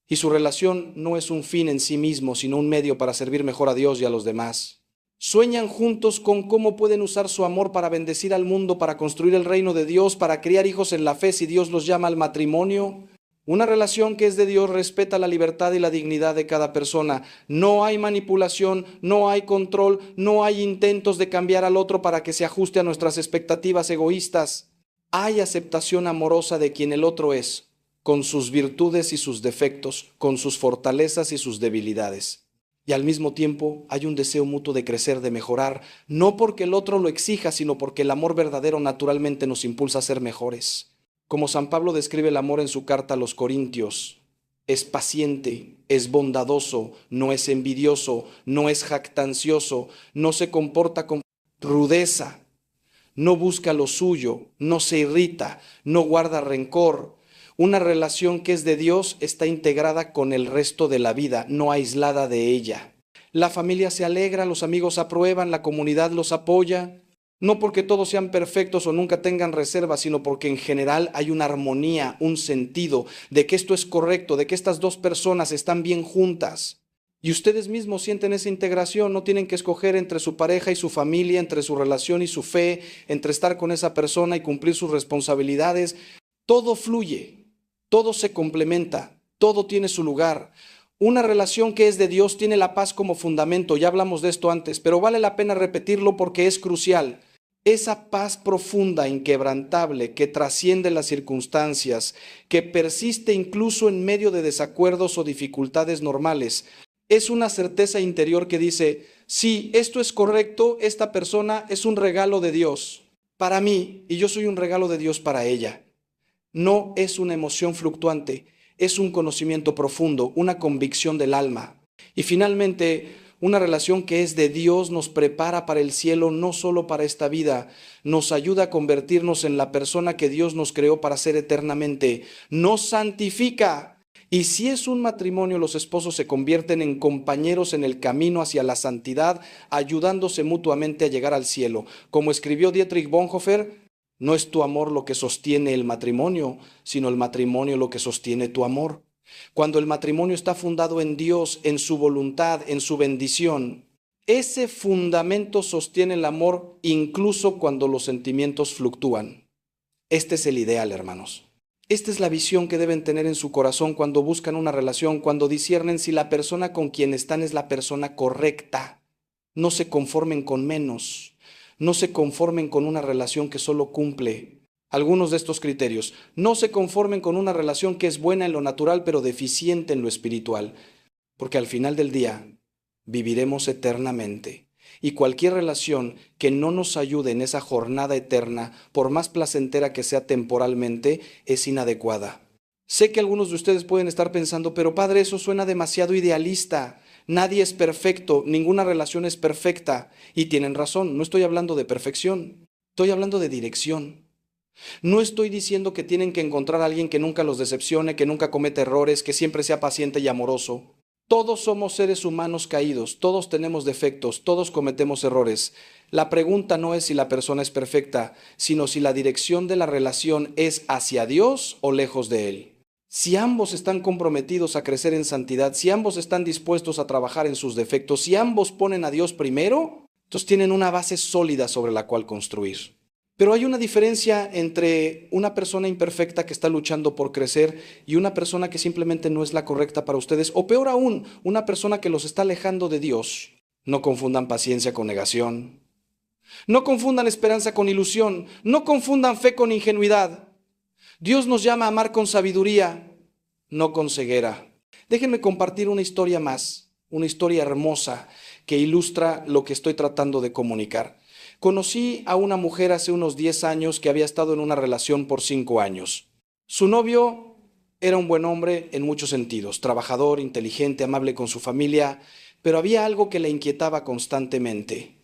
Y su relación no es un fin en sí mismo, sino un medio para servir mejor a Dios y a los demás. Sueñan juntos con cómo pueden usar su amor para bendecir al mundo, para construir el reino de Dios, para criar hijos en la fe si Dios los llama al matrimonio. Una relación que es de Dios respeta la libertad y la dignidad de cada persona. No hay manipulación, no hay control, no hay intentos de cambiar al otro para que se ajuste a nuestras expectativas egoístas. Hay aceptación amorosa de quien el otro es, con sus virtudes y sus defectos, con sus fortalezas y sus debilidades. Y al mismo tiempo hay un deseo mutuo de crecer, de mejorar, no porque el otro lo exija, sino porque el amor verdadero naturalmente nos impulsa a ser mejores. Como San Pablo describe el amor en su carta a los Corintios, es paciente, es bondadoso, no es envidioso, no es jactancioso, no se comporta con rudeza, no busca lo suyo, no se irrita, no guarda rencor. Una relación que es de Dios está integrada con el resto de la vida, no aislada de ella. La familia se alegra, los amigos aprueban, la comunidad los apoya, no porque todos sean perfectos o nunca tengan reservas, sino porque en general hay una armonía, un sentido de que esto es correcto, de que estas dos personas están bien juntas. Y ustedes mismos sienten esa integración, no tienen que escoger entre su pareja y su familia, entre su relación y su fe, entre estar con esa persona y cumplir sus responsabilidades. Todo fluye, todo se complementa, todo tiene su lugar. Una relación que es de Dios tiene la paz como fundamento, ya hablamos de esto antes, pero vale la pena repetirlo porque es crucial. Esa paz profunda, inquebrantable, que trasciende las circunstancias, que persiste incluso en medio de desacuerdos o dificultades normales, es una certeza interior que dice, sí, esto es correcto, esta persona es un regalo de Dios para mí y yo soy un regalo de Dios para ella. No es una emoción fluctuante, es un conocimiento profundo, una convicción del alma. Y finalmente, una relación que es de Dios nos prepara para el cielo, no solo para esta vida, nos ayuda a convertirnos en la persona que Dios nos creó para ser eternamente, nos santifica. Y si es un matrimonio, los esposos se convierten en compañeros en el camino hacia la santidad, ayudándose mutuamente a llegar al cielo. Como escribió Dietrich Bonhoeffer, no es tu amor lo que sostiene el matrimonio, sino el matrimonio lo que sostiene tu amor. Cuando el matrimonio está fundado en Dios, en su voluntad, en su bendición, ese fundamento sostiene el amor incluso cuando los sentimientos fluctúan. Este es el ideal, hermanos. Esta es la visión que deben tener en su corazón cuando buscan una relación, cuando disciernen si la persona con quien están es la persona correcta. No se conformen con menos. No se conformen con una relación que solo cumple algunos de estos criterios. No se conformen con una relación que es buena en lo natural pero deficiente en lo espiritual, porque al final del día viviremos eternamente. Y cualquier relación que no nos ayude en esa jornada eterna, por más placentera que sea temporalmente, es inadecuada. Sé que algunos de ustedes pueden estar pensando, pero padre, eso suena demasiado idealista. Nadie es perfecto, ninguna relación es perfecta. Y tienen razón, no estoy hablando de perfección, estoy hablando de dirección. No estoy diciendo que tienen que encontrar a alguien que nunca los decepcione, que nunca cometa errores, que siempre sea paciente y amoroso. Todos somos seres humanos caídos, todos tenemos defectos, todos cometemos errores. La pregunta no es si la persona es perfecta, sino si la dirección de la relación es hacia Dios o lejos de Él. Si ambos están comprometidos a crecer en santidad, si ambos están dispuestos a trabajar en sus defectos, si ambos ponen a Dios primero, entonces tienen una base sólida sobre la cual construir. Pero hay una diferencia entre una persona imperfecta que está luchando por crecer y una persona que simplemente no es la correcta para ustedes, o peor aún, una persona que los está alejando de Dios. No confundan paciencia con negación. No confundan esperanza con ilusión. No confundan fe con ingenuidad. Dios nos llama a amar con sabiduría, no con ceguera. Déjenme compartir una historia más, una historia hermosa que ilustra lo que estoy tratando de comunicar. Conocí a una mujer hace unos 10 años que había estado en una relación por 5 años. Su novio era un buen hombre en muchos sentidos, trabajador, inteligente, amable con su familia, pero había algo que le inquietaba constantemente.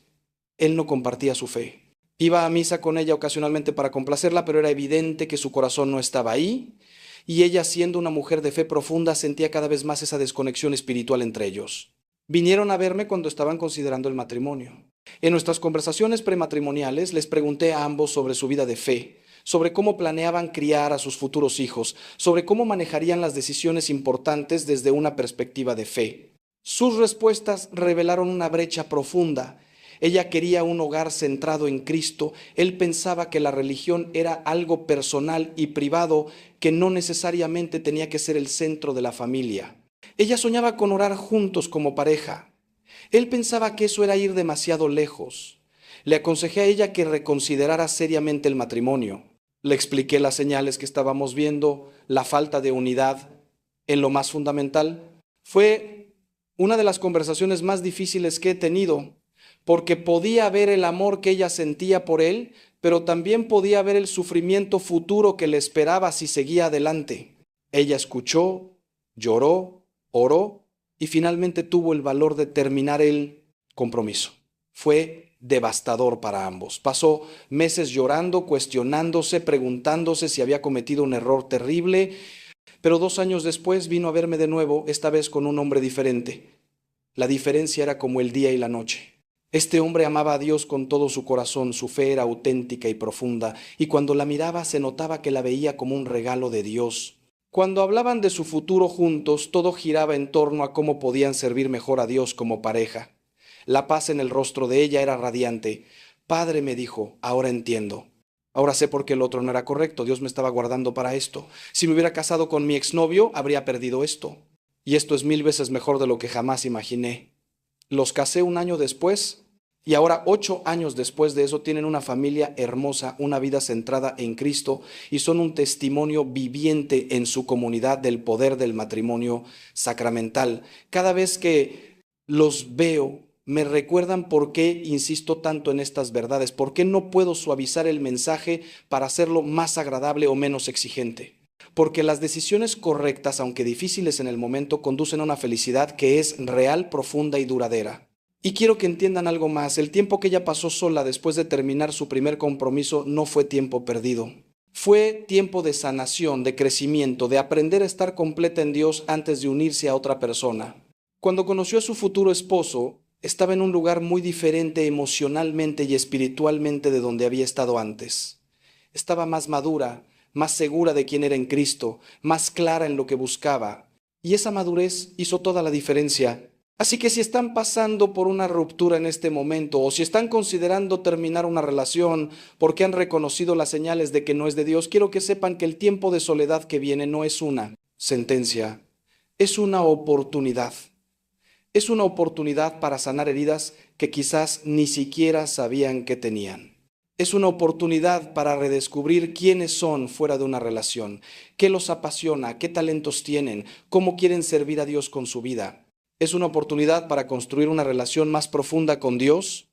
Él no compartía su fe. Iba a misa con ella ocasionalmente para complacerla, pero era evidente que su corazón no estaba ahí, y ella, siendo una mujer de fe profunda, sentía cada vez más esa desconexión espiritual entre ellos. Vinieron a verme cuando estaban considerando el matrimonio. En nuestras conversaciones prematrimoniales les pregunté a ambos sobre su vida de fe, sobre cómo planeaban criar a sus futuros hijos, sobre cómo manejarían las decisiones importantes desde una perspectiva de fe. Sus respuestas revelaron una brecha profunda. Ella quería un hogar centrado en Cristo. Él pensaba que la religión era algo personal y privado que no necesariamente tenía que ser el centro de la familia. Ella soñaba con orar juntos como pareja. Él pensaba que eso era ir demasiado lejos. Le aconsejé a ella que reconsiderara seriamente el matrimonio. Le expliqué las señales que estábamos viendo, la falta de unidad en lo más fundamental. Fue una de las conversaciones más difíciles que he tenido, porque podía ver el amor que ella sentía por él, pero también podía ver el sufrimiento futuro que le esperaba si seguía adelante. Ella escuchó, lloró, oró y finalmente tuvo el valor de terminar el compromiso. Fue devastador para ambos. Pasó meses llorando, cuestionándose, preguntándose si había cometido un error terrible, pero 2 años después vino a verme de nuevo, esta vez con un hombre diferente. La diferencia era como el día y la noche. Este hombre amaba a Dios con todo su corazón, su fe era auténtica y profunda, y cuando la miraba se notaba que la veía como un regalo de Dios. Cuando hablaban de su futuro juntos, todo giraba en torno a cómo podían servir mejor a Dios como pareja. La paz en el rostro de ella era radiante. Padre, me dijo, ahora entiendo. Ahora sé por qué el otro no era correcto. Dios me estaba guardando para esto. Si me hubiera casado con mi exnovio, habría perdido esto. Y esto es 1000 veces mejor de lo que jamás imaginé. Los casé un año después y ahora 8 años después de eso tienen una familia hermosa, una vida centrada en Cristo y son un testimonio viviente en su comunidad del poder del matrimonio sacramental. Cada vez que los veo, me recuerdan por qué insisto tanto en estas verdades, por qué no puedo suavizar el mensaje para hacerlo más agradable o menos exigente. Porque las decisiones correctas, aunque difíciles en el momento, conducen a una felicidad que es real, profunda y duradera. Y quiero que entiendan algo más. El tiempo que ella pasó sola después de terminar su primer compromiso no fue tiempo perdido. Fue tiempo de sanación, de crecimiento, de aprender a estar completa en Dios antes de unirse a otra persona. Cuando conoció a su futuro esposo, estaba en un lugar muy diferente emocionalmente y espiritualmente de donde había estado antes. Estaba más madura, más segura de quién era en Cristo, más clara en lo que buscaba. Y esa madurez hizo toda la diferencia. Así que si están pasando por una ruptura en este momento o si están considerando terminar una relación porque han reconocido las señales de que no es de Dios, quiero que sepan que el tiempo de soledad que viene no es una sentencia, es una oportunidad. Es una oportunidad para sanar heridas que quizás ni siquiera sabían que tenían. Es una oportunidad para redescubrir quiénes son fuera de una relación, qué los apasiona, qué talentos tienen, cómo quieren servir a Dios con su vida. Es una oportunidad para construir una relación más profunda con Dios,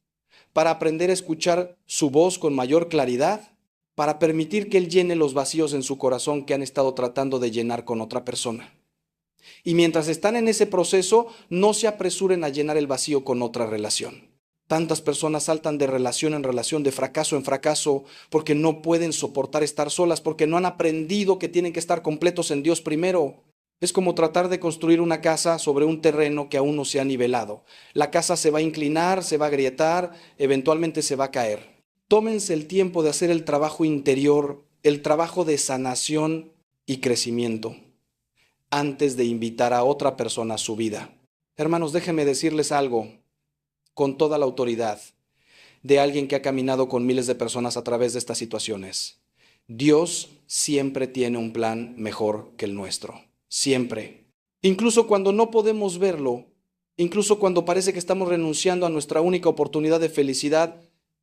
para aprender a escuchar su voz con mayor claridad, para permitir que Él llene los vacíos en su corazón que han estado tratando de llenar con otra persona. Y mientras están en ese proceso, no se apresuren a llenar el vacío con otra relación. Tantas personas saltan de relación en relación, de fracaso en fracaso, porque no pueden soportar estar solas, porque no han aprendido que tienen que estar completos en Dios primero. Es como tratar de construir una casa sobre un terreno que aún no se ha nivelado. La casa se va a inclinar, se va a agrietar, eventualmente se va a caer. Tómense el tiempo de hacer el trabajo interior, el trabajo de sanación y crecimiento, antes de invitar a otra persona a su vida. Hermanos, déjenme decirles algo con toda la autoridad de alguien que ha caminado con miles de personas a través de estas situaciones. Dios siempre tiene un plan mejor que el nuestro. Siempre. Incluso cuando no podemos verlo, incluso cuando parece que estamos renunciando a nuestra única oportunidad de felicidad,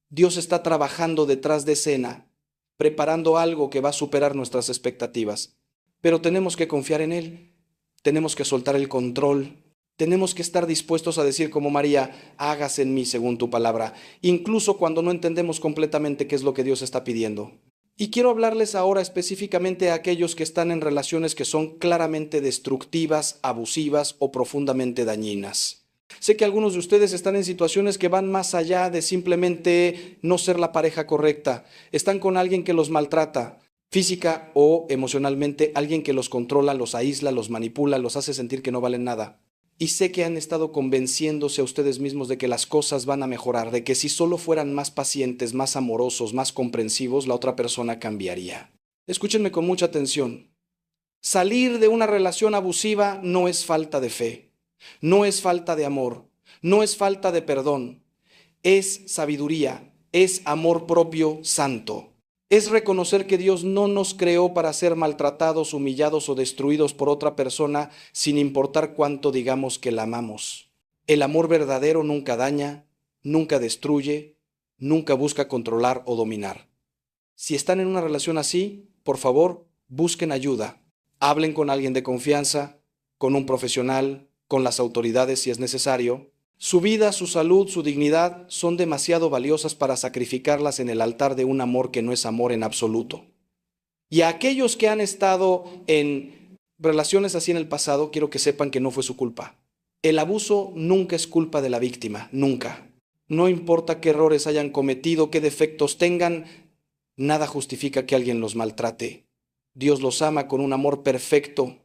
Dios está trabajando detrás de escena, preparando algo que va a superar nuestras expectativas. Pero tenemos que confiar en Él, tenemos que soltar el control, tenemos que estar dispuestos a decir como María, hágase en mí según tu palabra, incluso cuando no entendemos completamente qué es lo que Dios está pidiendo. Y quiero hablarles ahora específicamente a aquellos que están en relaciones que son claramente destructivas, abusivas o profundamente dañinas. Sé que algunos de ustedes están en situaciones que van más allá de simplemente no ser la pareja correcta. Están con alguien que los maltrata, física o emocionalmente, alguien que los controla, los aísla, los manipula, los hace sentir que no valen nada. Y sé que han estado convenciéndose a ustedes mismos de que las cosas van a mejorar, de que si solo fueran más pacientes, más amorosos, más comprensivos, la otra persona cambiaría. Escúchenme con mucha atención. Salir de una relación abusiva no es falta de fe, no es falta de amor, no es falta de perdón, es sabiduría, es amor propio santo. Es reconocer que Dios no nos creó para ser maltratados, humillados o destruidos por otra persona sin importar cuánto digamos que la amamos. El amor verdadero nunca daña, nunca destruye, nunca busca controlar o dominar. Si están en una relación así, por favor, busquen ayuda. Hablen con alguien de confianza, con un profesional, con las autoridades si es necesario. Su vida, su salud, su dignidad son demasiado valiosas para sacrificarlas en el altar de un amor que no es amor en absoluto. Y a aquellos que han estado en relaciones así en el pasado, quiero que sepan que no fue su culpa. El abuso nunca es culpa de la víctima, nunca. No importa qué errores hayan cometido, qué defectos tengan, nada justifica que alguien los maltrate. Dios los ama con un amor perfecto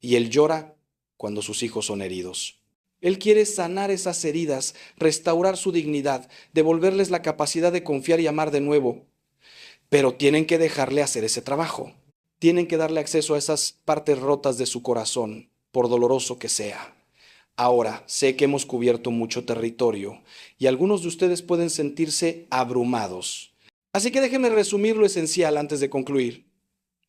y Él llora cuando sus hijos son heridos. Él quiere sanar esas heridas, restaurar su dignidad, devolverles la capacidad de confiar y amar de nuevo. Pero tienen que dejarle hacer ese trabajo. Tienen que darle acceso a esas partes rotas de su corazón, por doloroso que sea. Ahora, sé que hemos cubierto mucho territorio y algunos de ustedes pueden sentirse abrumados. Así que déjenme resumir lo esencial antes de concluir.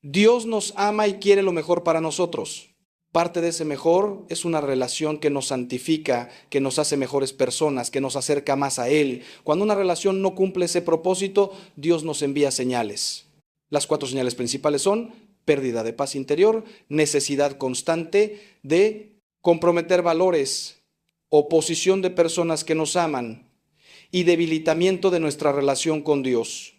Dios nos ama y quiere lo mejor para nosotros. Parte de ese mejor es una relación que nos santifica, que nos hace mejores personas, que nos acerca más a Él. Cuando una relación no cumple ese propósito, Dios nos envía señales. Las 4 señales principales son pérdida de paz interior, necesidad constante de comprometer valores, oposición de personas que nos aman y debilitamiento de nuestra relación con Dios.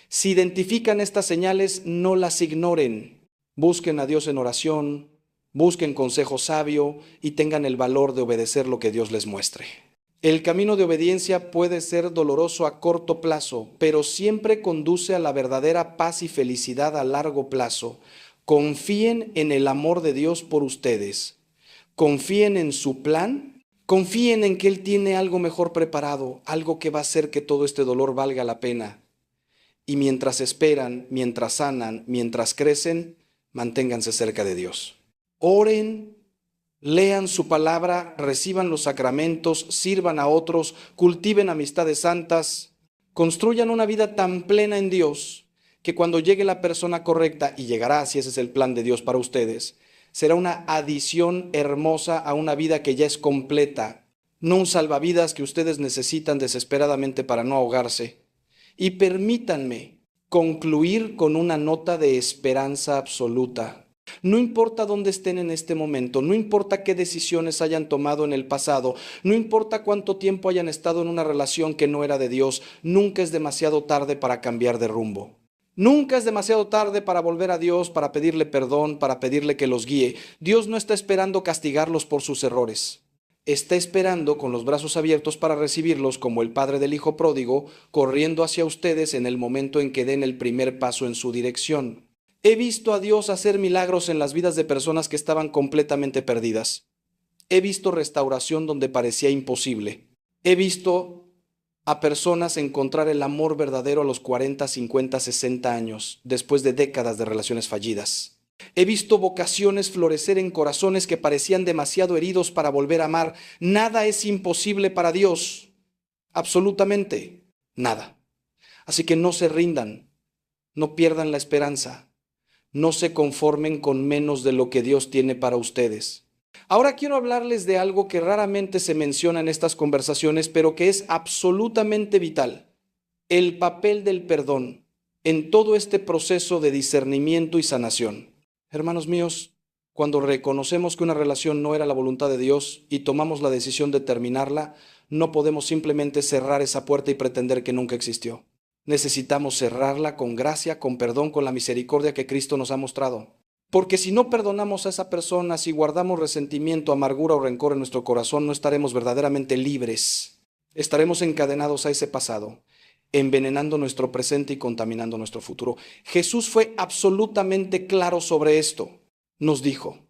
Si identifican estas señales, no las ignoren. Busquen a Dios en oración, busquen consejo sabio y tengan el valor de obedecer lo que Dios les muestre. El camino de obediencia puede ser doloroso a corto plazo, pero siempre conduce a la verdadera paz y felicidad a largo plazo. Confíen en el amor de Dios por ustedes. Confíen en su plan. Confíen en que Él tiene algo mejor preparado, algo que va a hacer que todo este dolor valga la pena. Y mientras esperan, mientras sanan, mientras crecen, manténganse cerca de Dios. Oren, lean su palabra, reciban los sacramentos, sirvan a otros, cultiven amistades santas, construyan una vida tan plena en Dios que cuando llegue la persona correcta, y llegará si ese es el plan de Dios para ustedes, será una adición hermosa a una vida que ya es completa, no un salvavidas que ustedes necesitan desesperadamente para no ahogarse. Y permítanme concluir con una nota de esperanza absoluta. No importa dónde estén en este momento, no importa qué decisiones hayan tomado en el pasado, no importa cuánto tiempo hayan estado en una relación que no era de Dios, nunca es demasiado tarde para cambiar de rumbo. Nunca es demasiado tarde para volver a Dios, para pedirle perdón, para pedirle que los guíe. Dios no está esperando castigarlos por sus errores. Está esperando con los brazos abiertos para recibirlos como el padre del hijo pródigo, corriendo hacia ustedes en el momento en que den el primer paso en su dirección. He visto a Dios hacer milagros en las vidas de personas que estaban completamente perdidas. He visto restauración donde parecía imposible. He visto a personas encontrar el amor verdadero a los 40, 50, 60 años, después de décadas de relaciones fallidas. He visto vocaciones florecer en corazones que parecían demasiado heridos para volver a amar. Nada es imposible para Dios. Absolutamente nada. Así que no se rindan, no pierdan la esperanza, no se conformen con menos de lo que Dios tiene para ustedes. Ahora quiero hablarles de algo que raramente se menciona en estas conversaciones, pero que es absolutamente vital: el papel del perdón en todo este proceso de discernimiento y sanación. Hermanos míos, cuando reconocemos que una relación no era la voluntad de Dios y tomamos la decisión de terminarla, no podemos simplemente cerrar esa puerta y pretender que nunca existió. Necesitamos cerrarla con gracia, con perdón, con la misericordia que Cristo nos ha mostrado. Porque si no perdonamos a esa persona, si guardamos resentimiento, amargura o rencor en nuestro corazón, no estaremos verdaderamente libres. Estaremos encadenados a ese pasado, envenenando nuestro presente y contaminando nuestro futuro. Jesús fue absolutamente claro sobre esto. Nos dijo: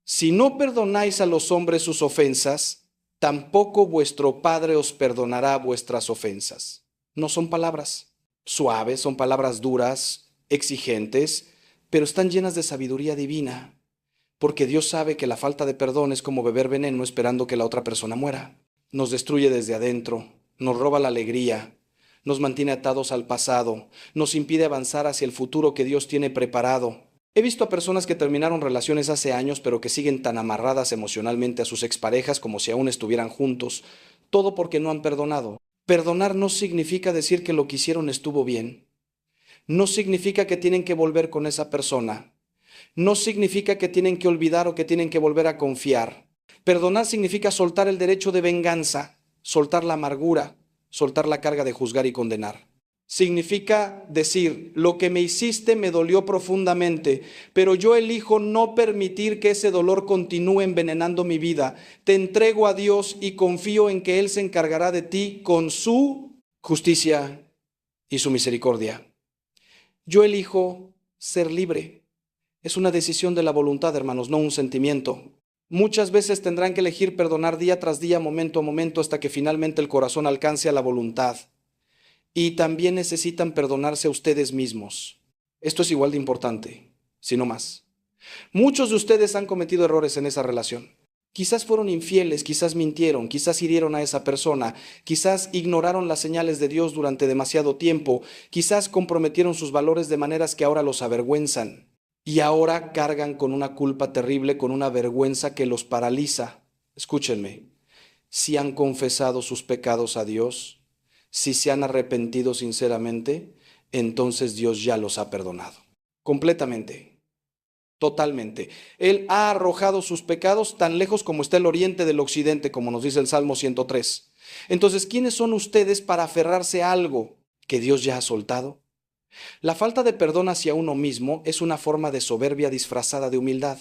si no perdonáis a los hombres sus ofensas, tampoco vuestro Padre os perdonará vuestras ofensas. No son palabras suaves, son palabras duras, exigentes, pero están llenas de sabiduría divina, porque Dios sabe que la falta de perdón es como beber veneno esperando que la otra persona muera. Nos destruye desde adentro, nos roba la alegría, nos mantiene atados al pasado, nos impide avanzar hacia el futuro que Dios tiene preparado. He visto a personas que terminaron relaciones hace años, pero que siguen tan amarradas emocionalmente a sus exparejas como si aún estuvieran juntos, todo porque no han perdonado. Perdonar no significa decir que lo que hicieron estuvo bien. No significa que tienen que volver con esa persona. No significa que tienen que olvidar o que tienen que volver a confiar. Perdonar significa soltar el derecho de venganza, soltar la amargura, soltar la carga de juzgar y condenar. Significa decir, lo que me hiciste me dolió profundamente, pero yo elijo no permitir que ese dolor continúe envenenando mi vida. Te entrego a Dios y confío en que Él se encargará de ti con su justicia y su misericordia. Yo elijo ser libre. Es una decisión de la voluntad, hermanos, no un sentimiento. Muchas veces tendrán que elegir perdonar día tras día, momento a momento, hasta que finalmente el corazón alcance a la voluntad. Y también necesitan perdonarse a ustedes mismos. Esto es igual de importante, si no más. Muchos de ustedes han cometido errores en esa relación. Quizás fueron infieles, quizás mintieron, quizás hirieron a esa persona, quizás ignoraron las señales de Dios durante demasiado tiempo, quizás comprometieron sus valores de maneras que ahora los avergüenzan. Y ahora cargan con una culpa terrible, con una vergüenza que los paraliza. Escúchenme, si han confesado sus pecados a Dios, si se han arrepentido sinceramente, entonces Dios ya los ha perdonado. Completamente, totalmente. Él ha arrojado sus pecados tan lejos como está el oriente del occidente, como nos dice el Salmo 103. Entonces, ¿quiénes son ustedes para aferrarse a algo que Dios ya ha soltado? La falta de perdón hacia uno mismo es una forma de soberbia disfrazada de humildad.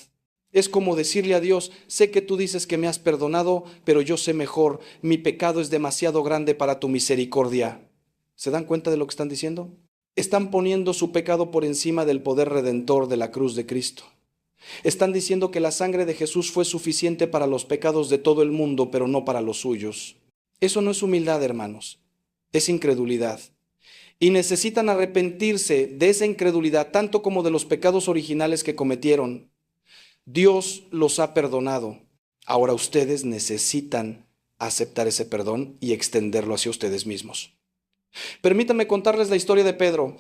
Es como decirle a Dios, sé que tú dices que me has perdonado, pero yo sé mejor, mi pecado es demasiado grande para tu misericordia. ¿Se dan cuenta de lo que están diciendo? Están poniendo su pecado por encima del poder redentor de la cruz de Cristo. Están diciendo que la sangre de Jesús fue suficiente para los pecados de todo el mundo, pero no para los suyos. Eso no es humildad, hermanos, es incredulidad. Y necesitan arrepentirse de esa incredulidad, tanto como de los pecados originales que cometieron. Dios los ha perdonado. Ahora ustedes necesitan aceptar ese perdón y extenderlo hacia ustedes mismos. Permítanme contarles la historia de Pedro.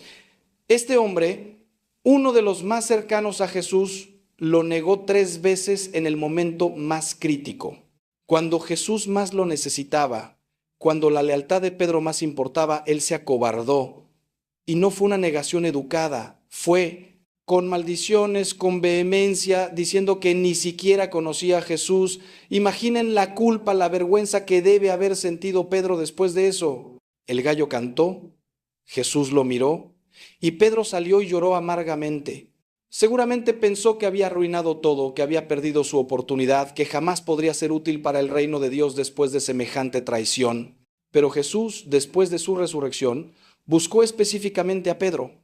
Este hombre, uno de los más cercanos a Jesús, lo negó 3 veces en el momento más crítico. Cuando Jesús más lo necesitaba, cuando la lealtad de Pedro más importaba, él se acobardó. Y no fue una negación educada, fue con maldiciones, con vehemencia, diciendo que ni siquiera conocía a Jesús. Imaginen la culpa, la vergüenza que debe haber sentido Pedro después de eso. El gallo cantó, Jesús lo miró, y Pedro salió y lloró amargamente. Seguramente pensó que había arruinado todo, que había perdido su oportunidad, que jamás podría ser útil para el reino de Dios después de semejante traición. Pero Jesús, después de su resurrección, buscó específicamente a Pedro.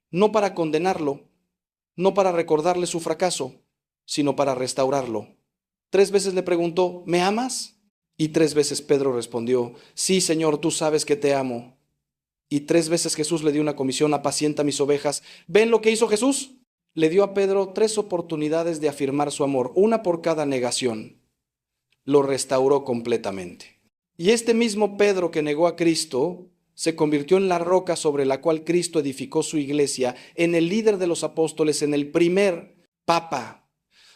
No para condenarlo, no para recordarle su fracaso, sino para restaurarlo. 3 veces le preguntó, ¿me amas? Y 3 veces Pedro respondió, sí, Señor, tú sabes que te amo. Y 3 veces Jesús le dio una comisión, apacienta mis ovejas. ¿Ven lo que hizo Jesús? Le dio a Pedro 3 oportunidades de afirmar su amor, una por cada negación. Lo restauró completamente. Y este mismo Pedro que negó a Cristo se convirtió en la roca sobre la cual Cristo edificó su iglesia, en el líder de los apóstoles, en el primer papa.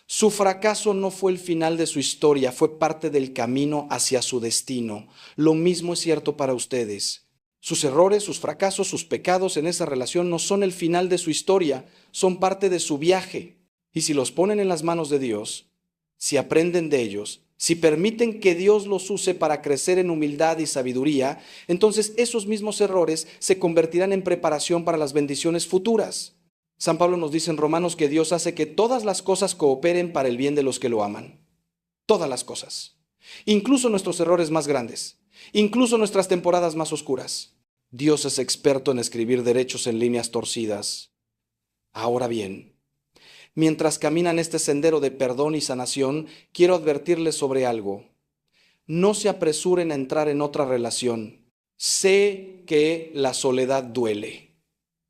Su fracaso no fue el final de su historia, fue parte del camino hacia su destino. Lo mismo es cierto para ustedes. Sus errores, sus fracasos, sus pecados en esa relación no son el final de su historia, son parte de su viaje. Y si los ponen en las manos de Dios, si aprenden de ellos, si permiten que Dios los use para crecer en humildad y sabiduría, entonces esos mismos errores se convertirán en preparación para las bendiciones futuras. San Pablo nos dice en Romanos que Dios hace que todas las cosas cooperen para el bien de los que lo aman. Todas las cosas. Incluso nuestros errores más grandes. Incluso nuestras temporadas más oscuras. Dios es experto en escribir derechos en líneas torcidas. Ahora bien, mientras caminan este sendero de perdón y sanación, quiero advertirles sobre algo. No se apresuren a entrar en otra relación. Sé que la soledad duele.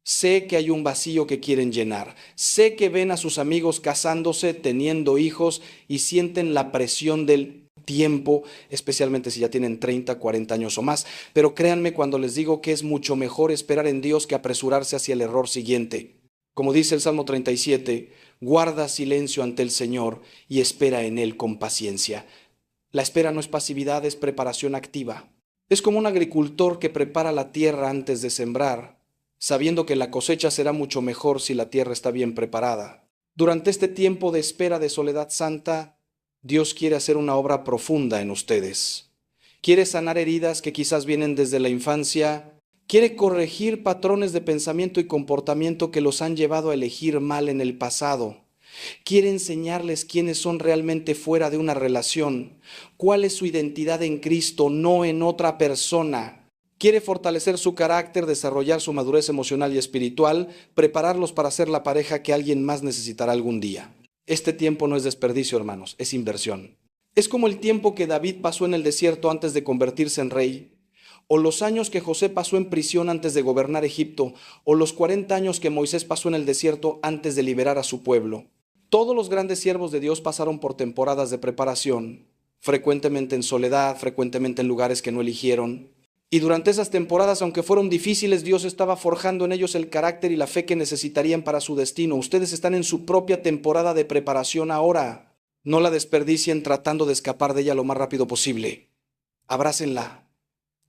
Sé que hay un vacío que quieren llenar. Sé que ven a sus amigos casándose, teniendo hijos y sienten la presión del tiempo, especialmente si ya tienen 30, 40 años o más. Pero créanme cuando les digo que es mucho mejor esperar en Dios que apresurarse hacia el error siguiente. Como dice el Salmo 37, guarda silencio ante el Señor y espera en Él con paciencia. La espera no es pasividad, es preparación activa. Es como un agricultor que prepara la tierra antes de sembrar, sabiendo que la cosecha será mucho mejor si la tierra está bien preparada. Durante este tiempo de espera de soledad santa, Dios quiere hacer una obra profunda en ustedes. Quiere sanar heridas que quizás vienen desde la infancia, Quiere corregir patrones de pensamiento y comportamiento que los han llevado a elegir mal en el pasado. Quiere enseñarles quiénes son realmente fuera de una relación, cuál es su identidad en Cristo, no en otra persona. Quiere fortalecer su carácter, desarrollar su madurez emocional y espiritual, prepararlos para ser la pareja que alguien más necesitará algún día. Este tiempo no es desperdicio, hermanos, es inversión. Es como el tiempo que David pasó en el desierto antes de convertirse en rey, o los años que José pasó en prisión antes de gobernar Egipto, o los 40 años que Moisés pasó en el desierto antes de liberar a su pueblo. Todos los grandes siervos de Dios pasaron por temporadas de preparación, frecuentemente en soledad, frecuentemente en lugares que no eligieron. Y durante esas temporadas, aunque fueron difíciles, Dios estaba forjando en ellos el carácter y la fe que necesitarían para su destino. Ustedes están en su propia temporada de preparación ahora. No la desperdicien tratando de escapar de ella lo más rápido posible. Abrácenla.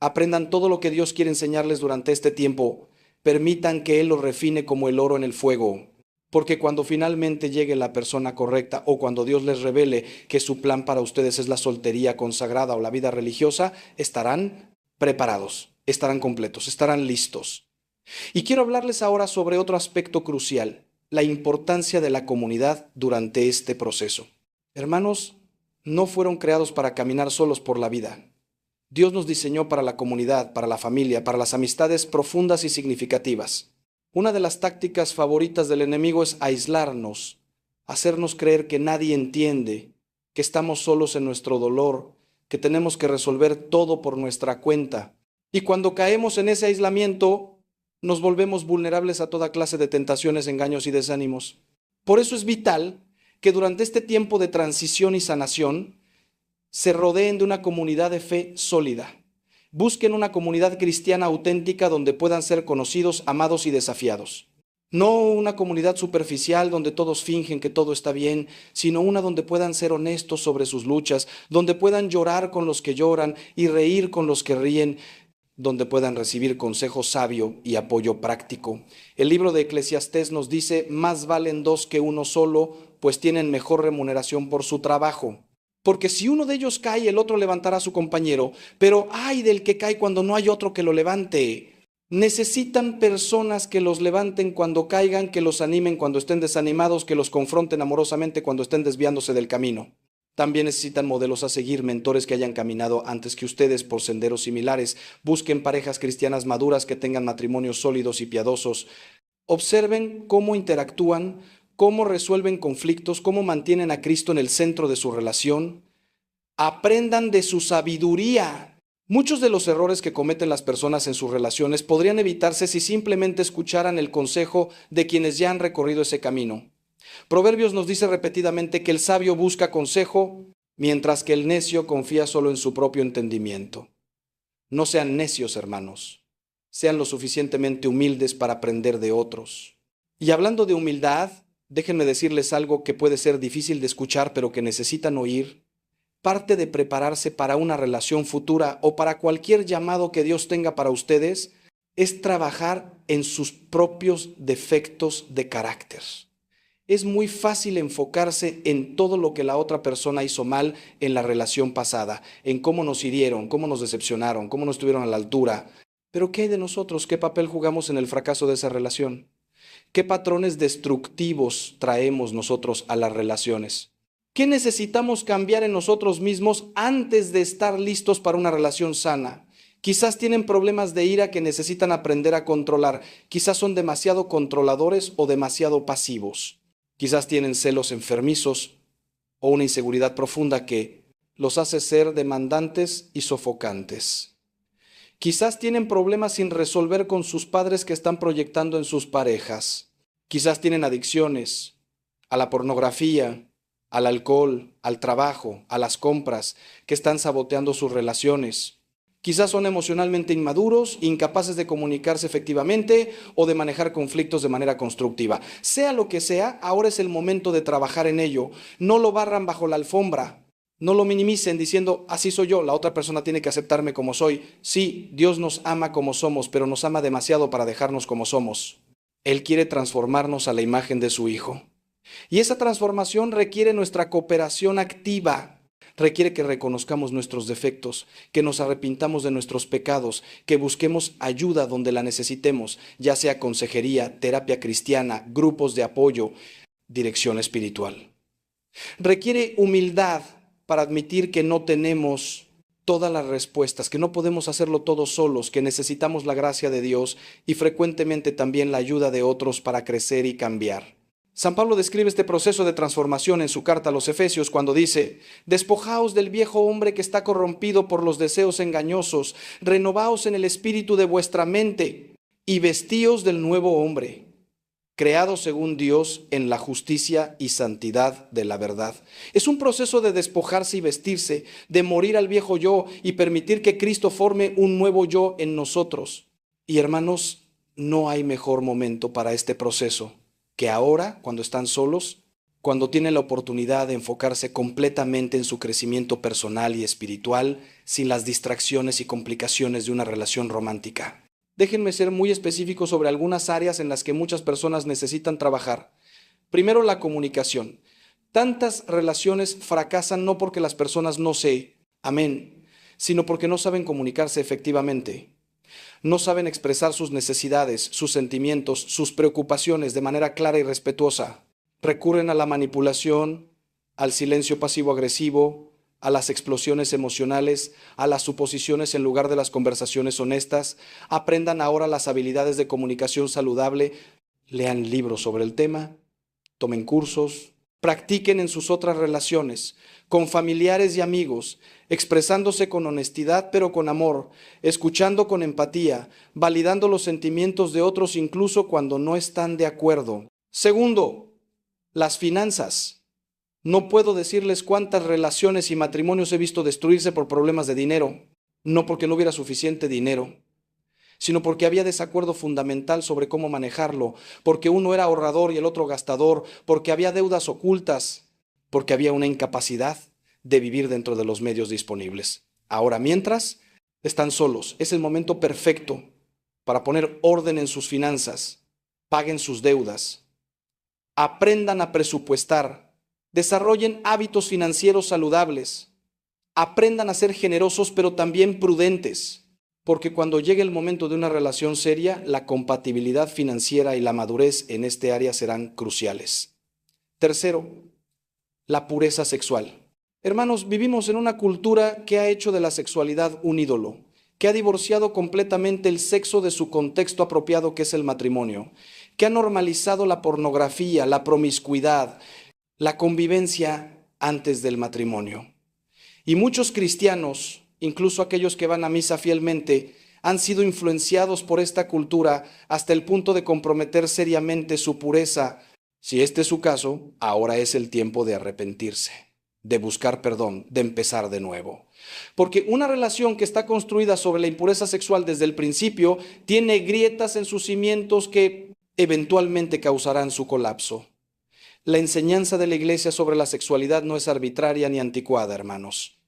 Aprendan todo lo que Dios quiere enseñarles durante este tiempo. Permitan que Él los refine como el oro en el fuego. Porque cuando finalmente llegue la persona correcta o cuando Dios les revele que su plan para ustedes es la soltería consagrada o la vida religiosa, estarán preparados, estarán completos, estarán listos. Y quiero hablarles ahora sobre otro aspecto crucial, la importancia de la comunidad durante este proceso. Hermanos, no fueron creados para caminar solos por la vida. Dios nos diseñó para la comunidad, para la familia, para las amistades profundas y significativas. Una de las tácticas favoritas del enemigo es aislarnos, hacernos creer que nadie entiende, que estamos solos en nuestro dolor, que tenemos que resolver todo por nuestra cuenta. Y cuando caemos en ese aislamiento, nos volvemos vulnerables a toda clase de tentaciones, engaños y desánimos. Por eso es vital que durante este tiempo de transición y sanación, se rodeen de una comunidad de fe sólida. Busquen una comunidad cristiana auténtica donde puedan ser conocidos, amados y desafiados. No una comunidad superficial donde todos fingen que todo está bien, sino una donde puedan ser honestos sobre sus luchas, donde puedan llorar con los que lloran y reír con los que ríen, donde puedan recibir consejo sabio y apoyo práctico. El libro de Eclesiastés nos dice, más valen dos que uno solo, pues tienen mejor remuneración por su trabajo. Porque si uno de ellos cae, el otro levantará a su compañero, pero ay del que cae cuando no hay otro que lo levante. Necesitan personas que los levanten cuando caigan, que los animen cuando estén desanimados, que los confronten amorosamente cuando estén desviándose del camino. También necesitan modelos a seguir, mentores que hayan caminado antes que ustedes por senderos similares. Busquen parejas cristianas maduras que tengan matrimonios sólidos y piadosos. Observen cómo interactúan, cómo resuelven conflictos, cómo mantienen a Cristo en el centro de su relación. Aprendan de su sabiduría. Muchos de los errores que cometen las personas en sus relaciones podrían evitarse si simplemente escucharan el consejo de quienes ya han recorrido ese camino. Proverbios nos dice repetidamente que el sabio busca consejo, mientras que el necio confía solo en su propio entendimiento. No sean necios, hermanos. Sean lo suficientemente humildes para aprender de otros. Y hablando de humildad, déjenme decirles algo que puede ser difícil de escuchar, pero que necesitan oír. Parte de prepararse para una relación futura o para cualquier llamado que Dios tenga para ustedes es trabajar en sus propios defectos de carácter. Es muy fácil enfocarse en todo lo que la otra persona hizo mal en la relación pasada, en cómo nos hirieron, cómo nos decepcionaron, cómo no estuvieron a la altura. Pero ¿qué hay de nosotros? ¿Qué papel jugamos en el fracaso de esa relación? ¿Qué patrones destructivos traemos nosotros a las relaciones? ¿Qué necesitamos cambiar en nosotros mismos antes de estar listos para una relación sana? Quizás tienen problemas de ira que necesitan aprender a controlar. Quizás son demasiado controladores o demasiado pasivos. Quizás tienen celos enfermizos o una inseguridad profunda que los hace ser demandantes y sofocantes. Quizás tienen problemas sin resolver con sus padres que están proyectando en sus parejas. Quizás tienen adicciones a la pornografía, al alcohol, al trabajo, a las compras, que están saboteando sus relaciones. Quizás son emocionalmente inmaduros, incapaces de comunicarse efectivamente o de manejar conflictos de manera constructiva. Sea lo que sea, ahora es el momento de trabajar en ello. No lo barran bajo la alfombra. No lo minimicen diciendo, así soy yo, la otra persona tiene que aceptarme como soy. Sí, Dios nos ama como somos, pero nos ama demasiado para dejarnos como somos. Él quiere transformarnos a la imagen de su Hijo. Y esa transformación requiere nuestra cooperación activa. Requiere que reconozcamos nuestros defectos, que nos arrepintamos de nuestros pecados, que busquemos ayuda donde la necesitemos, ya sea consejería, terapia cristiana, grupos de apoyo, dirección espiritual. Requiere humildad para admitir que no tenemos todas las respuestas, que no podemos hacerlo todos solos, que necesitamos la gracia de Dios y frecuentemente también la ayuda de otros para crecer y cambiar. San Pablo describe este proceso de transformación en su carta a los Efesios cuando dice: despojaos del viejo hombre que está corrompido por los deseos engañosos, renovaos en el espíritu de vuestra mente y vestíos del nuevo hombre, creado según Dios en la justicia y santidad de la verdad. Es un proceso de despojarse y vestirse, de morir al viejo yo y permitir que Cristo forme un nuevo yo en nosotros. Y hermanos, no hay mejor momento para este proceso que ahora, cuando están solos, cuando tienen la oportunidad de enfocarse completamente en su crecimiento personal y espiritual, sin las distracciones y complicaciones de una relación romántica. Déjenme ser muy específico sobre algunas áreas en las que muchas personas necesitan trabajar. Primero, la comunicación. Tantas relaciones fracasan no porque las personas no amén, sino porque no saben comunicarse efectivamente. No saben expresar sus necesidades, sus sentimientos, sus preocupaciones de manera clara y respetuosa. Recurren a la manipulación, al silencio pasivo-agresivo, a las explosiones emocionales, a las suposiciones en lugar de las conversaciones honestas. Aprendan ahora las habilidades de comunicación saludable, lean libros sobre el tema, tomen cursos, practiquen en sus otras relaciones, con familiares y amigos, expresándose con honestidad pero con amor, escuchando con empatía, validando los sentimientos de otros incluso cuando no están de acuerdo. Segundo, las finanzas. No puedo decirles cuántas relaciones y matrimonios he visto destruirse por problemas de dinero, no porque no hubiera suficiente dinero, sino porque había desacuerdo fundamental sobre cómo manejarlo, porque uno era ahorrador y el otro gastador, porque había deudas ocultas, porque había una incapacidad de vivir dentro de los medios disponibles. Ahora, mientras están solos, es el momento perfecto para poner orden en sus finanzas, paguen sus deudas, aprendan a presupuestar, desarrollen hábitos financieros saludables, aprendan a ser generosos pero también prudentes. Porque cuando llegue el momento de una relación seria, la compatibilidad financiera y la madurez en este área serán cruciales. Tercero, la pureza sexual. Hermanos, vivimos en una cultura que ha hecho de la sexualidad un ídolo, que ha divorciado completamente el sexo de su contexto apropiado que es el matrimonio, que ha normalizado la pornografía, la promiscuidad, la convivencia antes del matrimonio. Y muchos cristianos, incluso aquellos que van a misa fielmente, han sido influenciados por esta cultura hasta el punto de comprometer seriamente su pureza. Si este es su caso, ahora es el tiempo de arrepentirse, de buscar perdón, de empezar de nuevo. Porque una relación que está construida sobre la impureza sexual desde el principio tiene grietas en sus cimientos que eventualmente causarán su colapso. La enseñanza de la Iglesia sobre la sexualidad no es arbitraria ni anticuada, hermanos.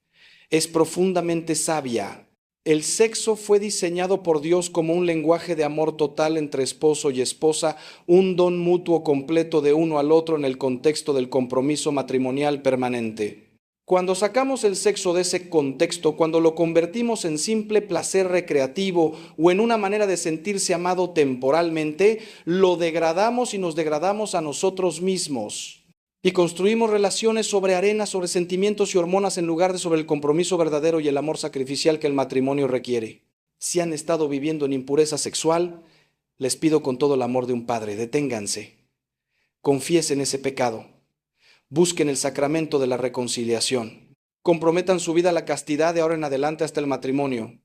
Es profundamente sabia. El sexo fue diseñado por Dios como un lenguaje de amor total entre esposo y esposa, un don mutuo completo de uno al otro en el contexto del compromiso matrimonial permanente. Cuando sacamos el sexo de ese contexto, cuando lo convertimos en simple placer recreativo o en una manera de sentirse amado temporalmente, lo degradamos y nos degradamos a nosotros mismos. Y construimos relaciones sobre arena, sobre sentimientos y hormonas en lugar de sobre el compromiso verdadero y el amor sacrificial que el matrimonio requiere. Si han estado viviendo en impureza sexual, les pido con todo el amor de un padre, deténganse, confiesen ese pecado, busquen el sacramento de la reconciliación, comprometan su vida a la castidad de ahora en adelante hasta el matrimonio.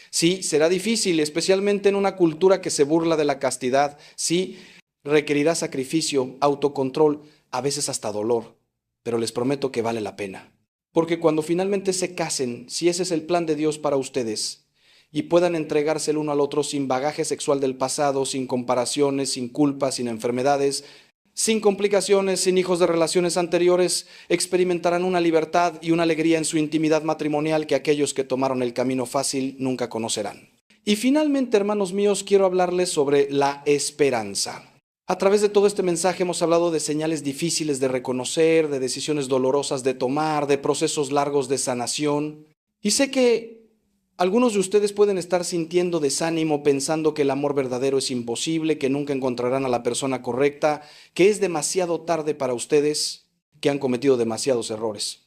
Sí, será difícil, especialmente en una cultura que se burla de la castidad. Sí, requerirá sacrificio, autocontrol, a veces hasta dolor, pero les prometo que vale la pena. Porque cuando finalmente se casen, si ese es el plan de Dios para ustedes, y puedan entregarse el uno al otro sin bagaje sexual del pasado, sin comparaciones, sin culpas, sin enfermedades, sin complicaciones, sin hijos de relaciones anteriores, experimentarán una libertad y una alegría en su intimidad matrimonial que aquellos que tomaron el camino fácil nunca conocerán. Y finalmente, hermanos míos, quiero hablarles sobre la esperanza. A través de todo este mensaje hemos hablado de señales difíciles de reconocer, de decisiones dolorosas de tomar, de procesos largos de sanación. Y sé que algunos de ustedes pueden estar sintiendo desánimo, pensando que el amor verdadero es imposible, que nunca encontrarán a la persona correcta, que es demasiado tarde para ustedes, que han cometido demasiados errores.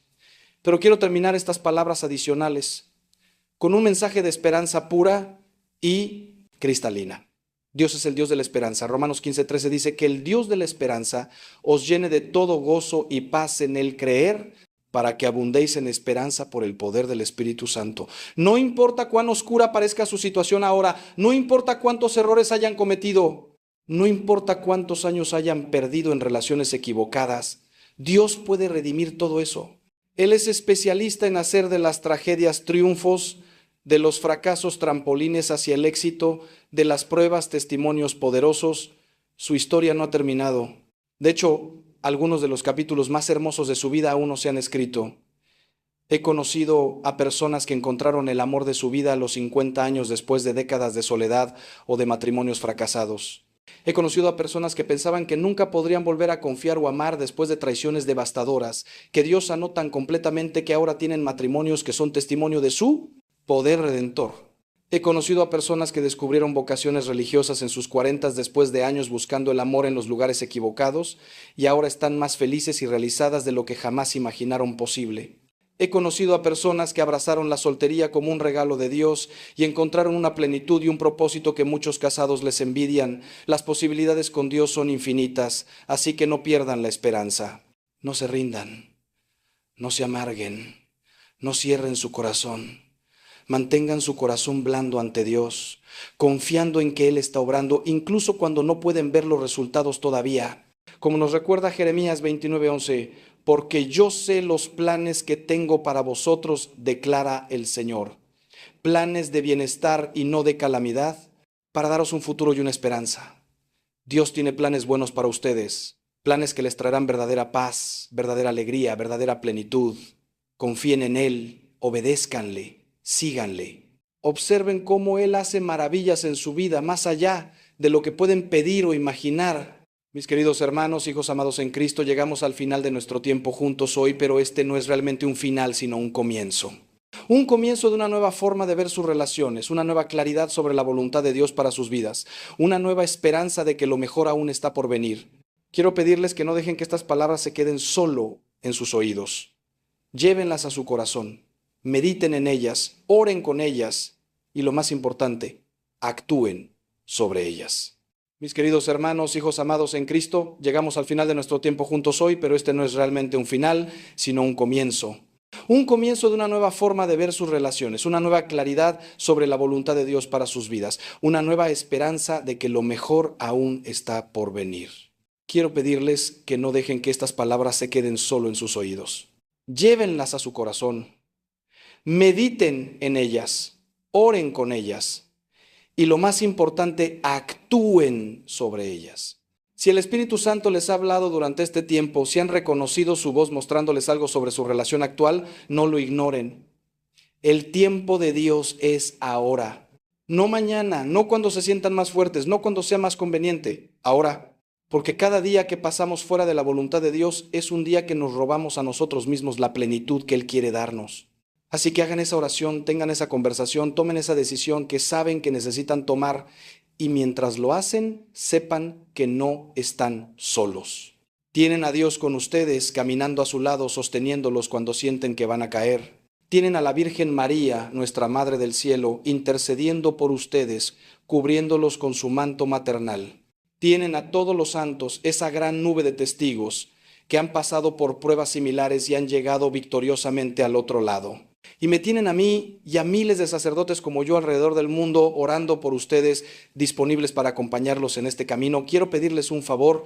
Pero quiero terminar estas palabras adicionales con un mensaje de esperanza pura y cristalina. Dios es el Dios de la esperanza. Romanos 15:13 dice que el Dios de la esperanza os llene de todo gozo y paz en el creer, para que abundéis en esperanza por el poder del Espíritu Santo. No importa cuán oscura parezca su situación ahora, no importa cuántos errores hayan cometido, no importa cuántos años hayan perdido en relaciones equivocadas, Dios puede redimir todo eso. Él es especialista en hacer de las tragedias triunfos, de los fracasos trampolines hacia el éxito, de las pruebas testimonios poderosos. Su historia no ha terminado. De hecho, algunos de los capítulos más hermosos de su vida aún no se han escrito. He conocido a personas que encontraron el amor de su vida a los 50 años después de décadas de soledad o de matrimonios fracasados. He conocido a personas que pensaban que nunca podrían volver a confiar o amar después de traiciones devastadoras, que Dios sanó tan completamente que ahora tienen matrimonios que son testimonio de su poder redentor. He conocido a personas que descubrieron vocaciones religiosas en sus 40 después de años buscando el amor en los lugares equivocados y ahora están más felices y realizadas de lo que jamás imaginaron posible. He conocido a personas que abrazaron la soltería como un regalo de Dios y encontraron una plenitud y un propósito que muchos casados les envidian. Las posibilidades con Dios son infinitas, así que no pierdan la esperanza. No se rindan, no se amarguen, no cierren su corazón. Mantengan su corazón blando ante Dios, confiando en que Él está obrando, incluso cuando no pueden ver los resultados todavía. Como nos recuerda Jeremías 29:11, porque yo sé los planes que tengo para vosotros, declara el Señor. Planes de bienestar y no de calamidad, para daros un futuro y una esperanza. Dios tiene planes buenos para ustedes, planes que les traerán verdadera paz, verdadera alegría, verdadera plenitud. Confíen en Él, obedézcanle. Síganle. Observen cómo Él hace maravillas en su vida, más allá de lo que pueden pedir o imaginar. Mis queridos hermanos, hijos amados en Cristo, llegamos al final de nuestro tiempo juntos hoy, pero este no es realmente un final, sino un comienzo. Un comienzo de una nueva forma de ver sus relaciones, una nueva claridad sobre la voluntad de Dios para sus vidas, una nueva esperanza de que lo mejor aún está por venir. Quiero pedirles que no dejen que estas palabras se queden solo en sus oídos. Llévenlas a su corazón. Mediten en ellas, oren con ellas y lo más importante, actúen sobre ellas. Mis queridos hermanos, hijos amados en Cristo, llegamos al final de nuestro tiempo juntos hoy, pero este no es realmente un final, sino un comienzo. Un comienzo de una nueva forma de ver sus relaciones, una nueva claridad sobre la voluntad de Dios para sus vidas, una nueva esperanza de que lo mejor aún está por venir. Quiero pedirles que no dejen que estas palabras se queden solo en sus oídos. Llévenlas a su corazón. Mediten en ellas, oren con ellas y lo más importante, actúen sobre ellas. Si el Espíritu Santo les ha hablado durante este tiempo, si han reconocido su voz mostrándoles algo sobre su relación actual, no lo ignoren. El tiempo de Dios es ahora, no mañana, no cuando se sientan más fuertes, no cuando sea más conveniente, ahora. Porque cada día que pasamos fuera de la voluntad de Dios es un día que nos robamos a nosotros mismos la plenitud que Él quiere darnos. Así que hagan esa oración, tengan esa conversación, tomen esa decisión que saben que necesitan tomar y mientras lo hacen, sepan que no están solos. Tienen a Dios con ustedes, caminando a su lado, sosteniéndolos cuando sienten que van a caer. Tienen a la Virgen María, nuestra Madre del Cielo, intercediendo por ustedes, cubriéndolos con su manto maternal. Tienen a todos los santos, esa gran nube de testigos, que han pasado por pruebas similares y han llegado victoriosamente al otro lado. Y me tienen a mí y a miles de sacerdotes como yo alrededor del mundo orando por ustedes, disponibles para acompañarlos en este camino. Quiero pedirles un favor.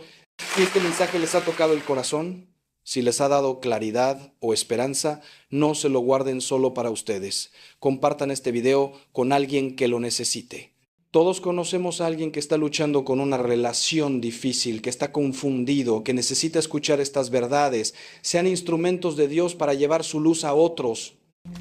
Si este mensaje les ha tocado el corazón, si les ha dado claridad o esperanza, no se lo guarden solo para ustedes. Compartan este video con alguien que lo necesite. Todos conocemos a alguien que está luchando con una relación difícil, que está confundido, que necesita escuchar estas verdades. Sean instrumentos de Dios para llevar su luz a otros.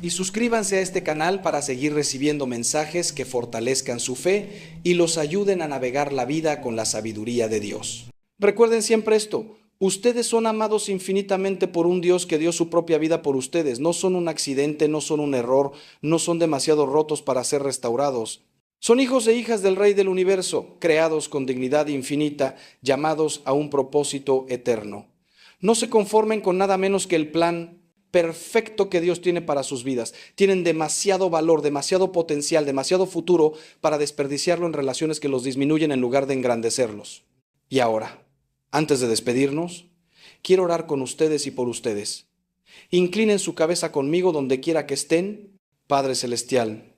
Y suscríbanse a este canal para seguir recibiendo mensajes que fortalezcan su fe y los ayuden a navegar la vida con la sabiduría de Dios. Recuerden siempre esto: ustedes son amados infinitamente por un Dios que dio su propia vida por ustedes. No son un accidente, no son un error, no son demasiado rotos para ser restaurados. Son hijos e hijas del Rey del Universo, creados con dignidad infinita, llamados a un propósito eterno. No se conformen con nada menos que el plan perfecto que Dios tiene para sus vidas. Tienen demasiado valor, demasiado potencial, demasiado futuro para desperdiciarlo en relaciones que los disminuyen en lugar de engrandecerlos. Y ahora, antes de despedirnos, quiero orar con ustedes y por ustedes. Inclinen su cabeza conmigo donde quiera que estén. Padre Celestial,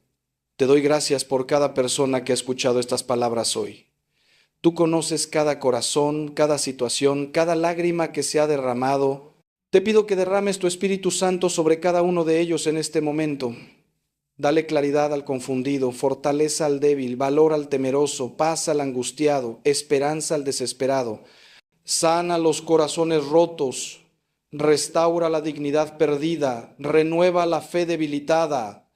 te doy gracias por cada persona que ha escuchado estas palabras hoy. Tú conoces cada corazón, cada situación, cada lágrima que se ha derramado. Te pido que derrames tu Espíritu Santo sobre cada uno de ellos en este momento. Dale claridad al confundido, fortaleza al débil, valor al temeroso, paz al angustiado, esperanza al desesperado. Sana los corazones rotos, restaura la dignidad perdida, renueva la fe debilitada.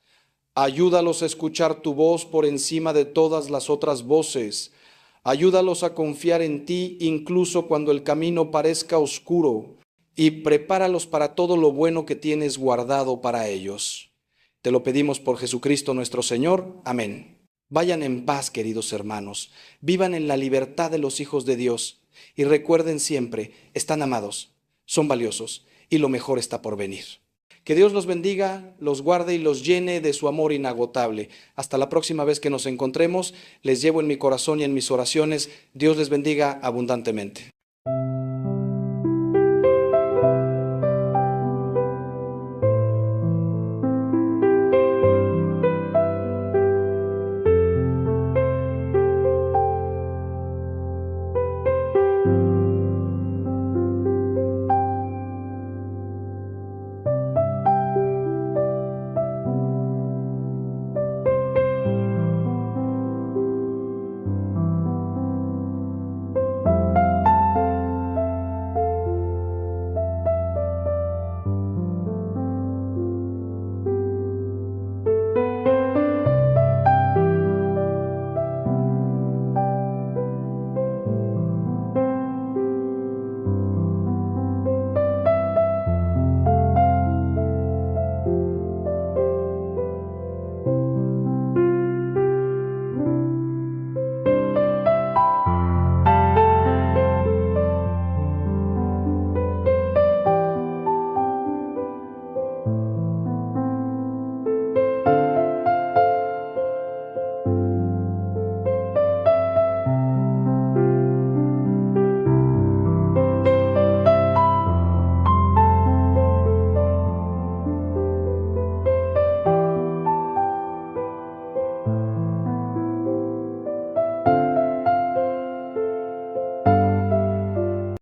Ayúdalos a escuchar tu voz por encima de todas las otras voces. Ayúdalos a confiar en ti incluso cuando el camino parezca oscuro. Y prepáralos para todo lo bueno que tienes guardado para ellos. Te lo pedimos por Jesucristo nuestro Señor. Amén. Vayan en paz, queridos hermanos. Vivan en la libertad de los hijos de Dios. Y recuerden siempre, están amados, son valiosos y lo mejor está por venir. Que Dios los bendiga, los guarde y los llene de su amor inagotable. Hasta la próxima vez que nos encontremos, les llevo en mi corazón y en mis oraciones. Dios les bendiga abundantemente.